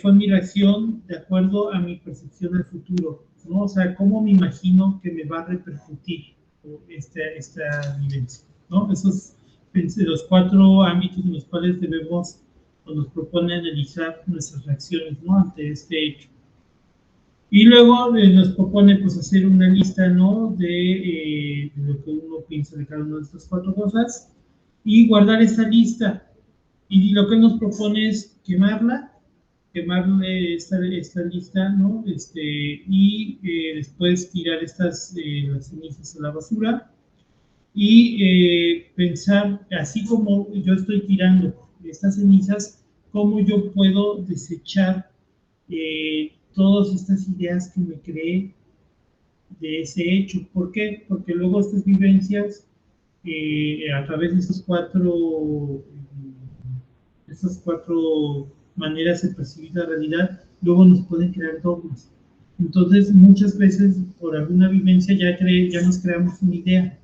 fue mi reacción de acuerdo a mi percepción del futuro, ¿no? O sea, cómo me imagino que me va a repercutir esta vivencia, ¿no? Esos los 4 ámbitos en los cuales debemos o nos propone analizar nuestras reacciones, ¿no? Ante este hecho. Y luego nos propone pues hacer una lista, ¿no? De lo que uno piensa de cada una de estas 4 cosas y guardar esa lista. Y lo que nos propone es quemarle esta lista, ¿no? Y después tirar las cenizas a la basura y pensar, así como yo estoy tirando estas cenizas, cómo yo puedo desechar todas estas ideas que me creé de ese hecho. ¿Por qué? Porque luego estas vivencias, a través de esas cuatro maneras de percibir la realidad, luego nos pueden crear dogmas. Entonces, muchas veces, por alguna vivencia, ya nos creamos una idea,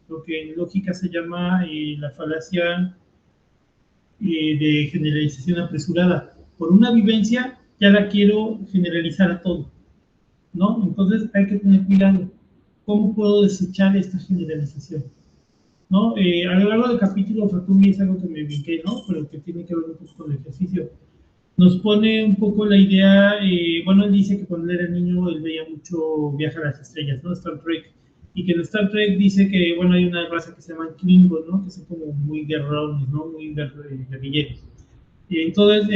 lo que en lógica se llama la falacia de generalización apresurada. Por una vivencia, ya la quiero generalizar a todo, ¿no? Entonces hay que tener cuidado. ¿Cómo puedo desechar esta generalización? ¿No? A lo largo del capítulo, Fatumi es algo que me brinqué, ¿no? Pero que tiene que ver un poco con el ejercicio. Nos pone un poco la idea, bueno, él dice que cuando él era niño él veía mucho Viaje a las Estrellas, ¿no? Star Trek. Y que en Star Trek dice que, bueno, hay una raza que se llama Klingon, ¿no? Que son como muy guerrerones, ¿no? Muy guerrilleros. Entonces,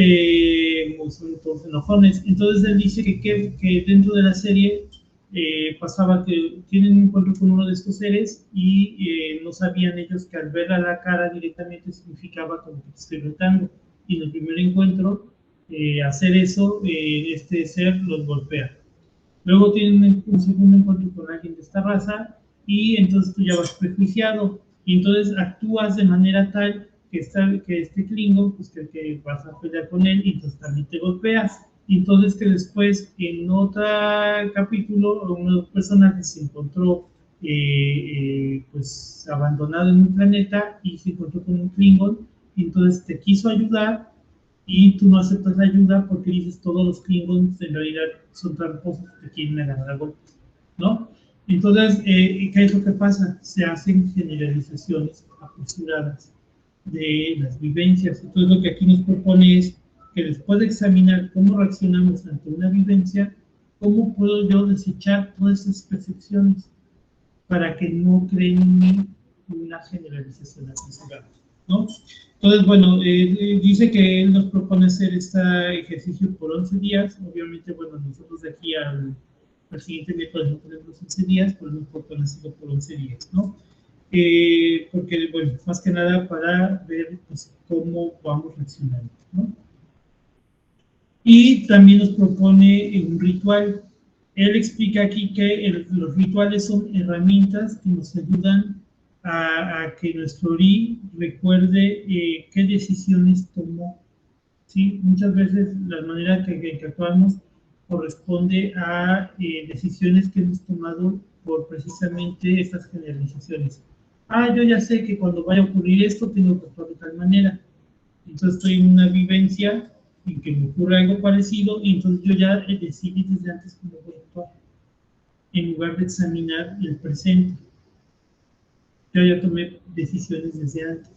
son todos enojones. Entonces él dice que dentro de la serie pasaba que tienen un encuentro con uno de estos seres y no sabían ellos que al ver a la cara directamente significaba como que te estoy retando. Y en el primer encuentro, hacer eso, este ser los golpea. Luego tienen un segundo encuentro con alguien de esta raza y entonces tú ya vas prejuiciado y entonces actúas de manera tal que este Klingon, pues que vas a pelear con él y entonces también te golpeas. Y entonces que después en otro capítulo uno de los personajes se encontró pues abandonado en un planeta y se encontró con un Klingon y entonces te quiso ayudar y tú no aceptas la ayuda porque dices todos los Klingons en realidad son tramposos que quieren agarrar a golpes, ¿no? Entonces, ¿qué es lo que pasa? Se hacen generalizaciones apresuradas de las vivencias. Entonces, lo que aquí nos propone es que después de examinar cómo reaccionamos ante una vivencia, ¿cómo puedo yo desechar todas esas percepciones para que no creen en mí una generalización apresurada, ¿no? Entonces, bueno, dice que él nos propone hacer este ejercicio por 11 días. Obviamente, bueno, nosotros de aquí al siguiente miércoles no tenemos los 11 días, pero nos propone hacerlo por 11 días, ¿no? Porque, bueno, más que nada para ver pues, cómo vamos reaccionando, ¿no? Y también nos propone un ritual. Él explica aquí que los rituales son herramientas que nos ayudan a que nuestro Ori recuerde qué decisiones tomó, ¿sí? Muchas veces la manera que actuamos corresponde a decisiones que hemos tomado por precisamente estas generalizaciones. Ah, yo ya sé que cuando vaya a ocurrir esto tengo que actuar de tal manera. Entonces estoy en una vivencia en que me ocurre algo parecido y entonces yo ya decidí desde antes cómo voy a actuar, en lugar de examinar el presente. Yo ya tomé decisiones desde antes,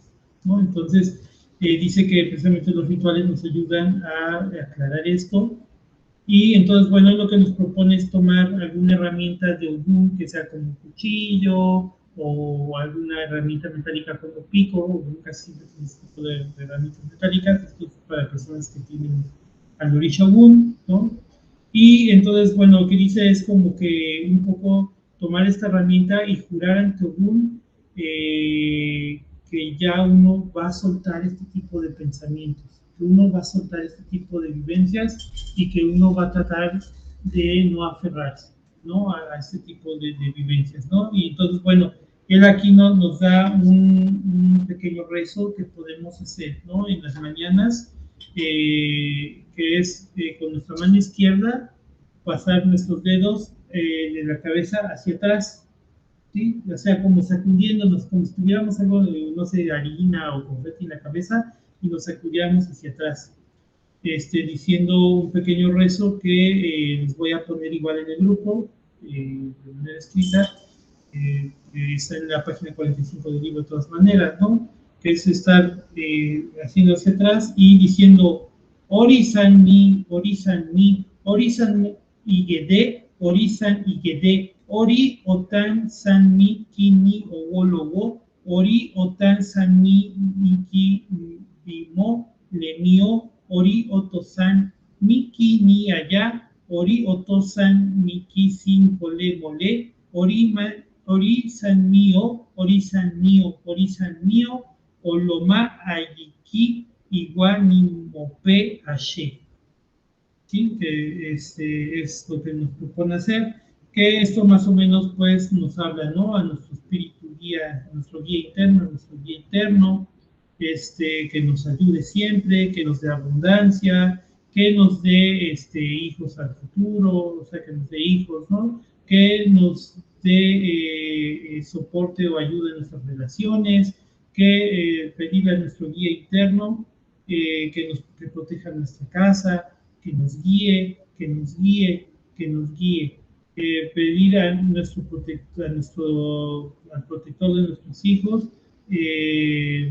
¿no? Entonces, dice que precisamente los rituales nos ayudan a aclarar esto. Y entonces, bueno, lo que nos propone es tomar alguna herramienta de Ogún, que sea como un cuchillo, o alguna herramienta metálica como pico, o casi siempre tiene este tipo de herramientas metálicas. Esto es para personas que tienen al Orisha Ogún, ¿no? Y entonces, bueno, lo que dice es como que un poco tomar esta herramienta y jurar ante Ogún que ya uno va a soltar este tipo de pensamientos, que uno va a soltar este tipo de vivencias y que uno va a tratar de no aferrarse, ¿no? A este tipo de vivencias, ¿no? Y entonces, bueno, él aquí nos da un pequeño rezo que podemos hacer, ¿no? En las mañanas, que es con nuestra mano izquierda pasar nuestros dedos de la cabeza hacia atrás, ¿sí? O sea, como sacudiéndonos, como si tuviéramos algo de, no sé, harina o confeti en la cabeza y nos sacudiéramos hacia atrás, diciendo un pequeño rezo que les voy a poner igual en el grupo, de manera escrita, está en la página 45 del libro de todas maneras, ¿no? Que es estar haciendo hacia atrás y diciendo Orisan mi, Orisan mi, Orisan igede, Orisan igede, Ori otan san mi kini owologo, Ori otan san mi miki bimo lemio, Ori otosan miki ni allá, Ori otosan miki sin mole mole, Ori san mío, Oloma ayiki, Iguanimope Ashe. ¿Sí? Que es lo que nos propone hacer, que esto más o menos pues nos habla, ¿no? A nuestro espíritu guía, a nuestro guía interno, a nuestro guía interno, que nos ayude siempre, que nos dé abundancia, que nos dé hijos al futuro, o sea, que nos dé hijos, ¿no? Que nos dé soporte o ayuda en nuestras relaciones, que pedirle a nuestro guía interno que proteja nuestra casa, que nos guíe, que nos guíe, que nos guíe. Pedir a nuestro protector, al protector de nuestros hijos y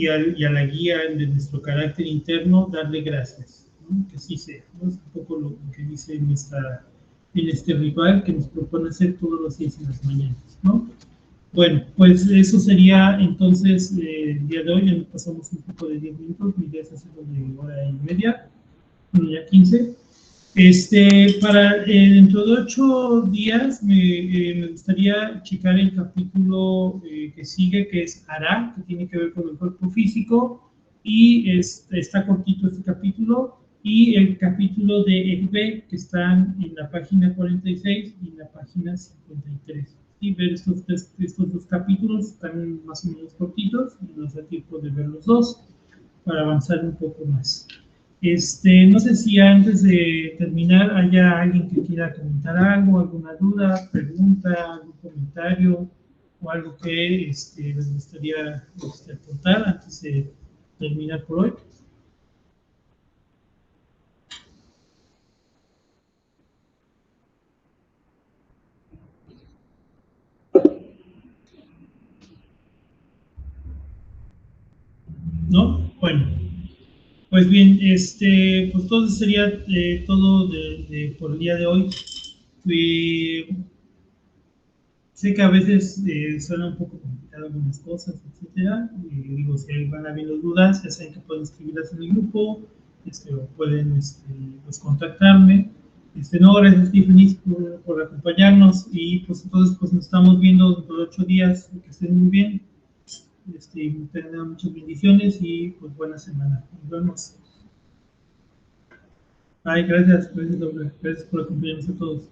a la guía de nuestro carácter interno, darle gracias, ¿no? Que así sea, ¿no? Es un poco lo que dice en este ritual que nos propone hacer todos los días en las mañanas, ¿no? Bueno, pues eso sería entonces el día de hoy. Ya pasamos un poco de 10 minutos, mi idea es hacerlo de hora y media, bueno, ya 15. Para dentro de 8 días me gustaría checar el capítulo que sigue, que es Ara, que tiene que ver con el cuerpo físico, y está cortito este capítulo, y el capítulo de Ekbe, que están en la página 46 y en la página 53. Y ver estos dos capítulos, están más o menos cortitos, y nos da tiempo de ver los dos para avanzar un poco más. No sé si antes de terminar haya alguien que quiera comentar algo, alguna duda, pregunta, algún comentario o algo que les gustaría aportar antes de terminar por hoy. ¿No? Bueno, pues bien, pues todo sería todo por el día de hoy. Sé que a veces suena un poco complicado algunas cosas, etcétera. Digo, si van habiendo dudas, ya saben que pueden escribirlas en el grupo, o pueden pues, contactarme. No, gracias, Tiffany, por acompañarnos. Y pues entonces pues nos estamos viendo dentro de 8 días. Que estén muy bien. Tengan muchas bendiciones y pues buena semana. Nos vemos. Ay, gracias, gracias por acompañarnos a todos.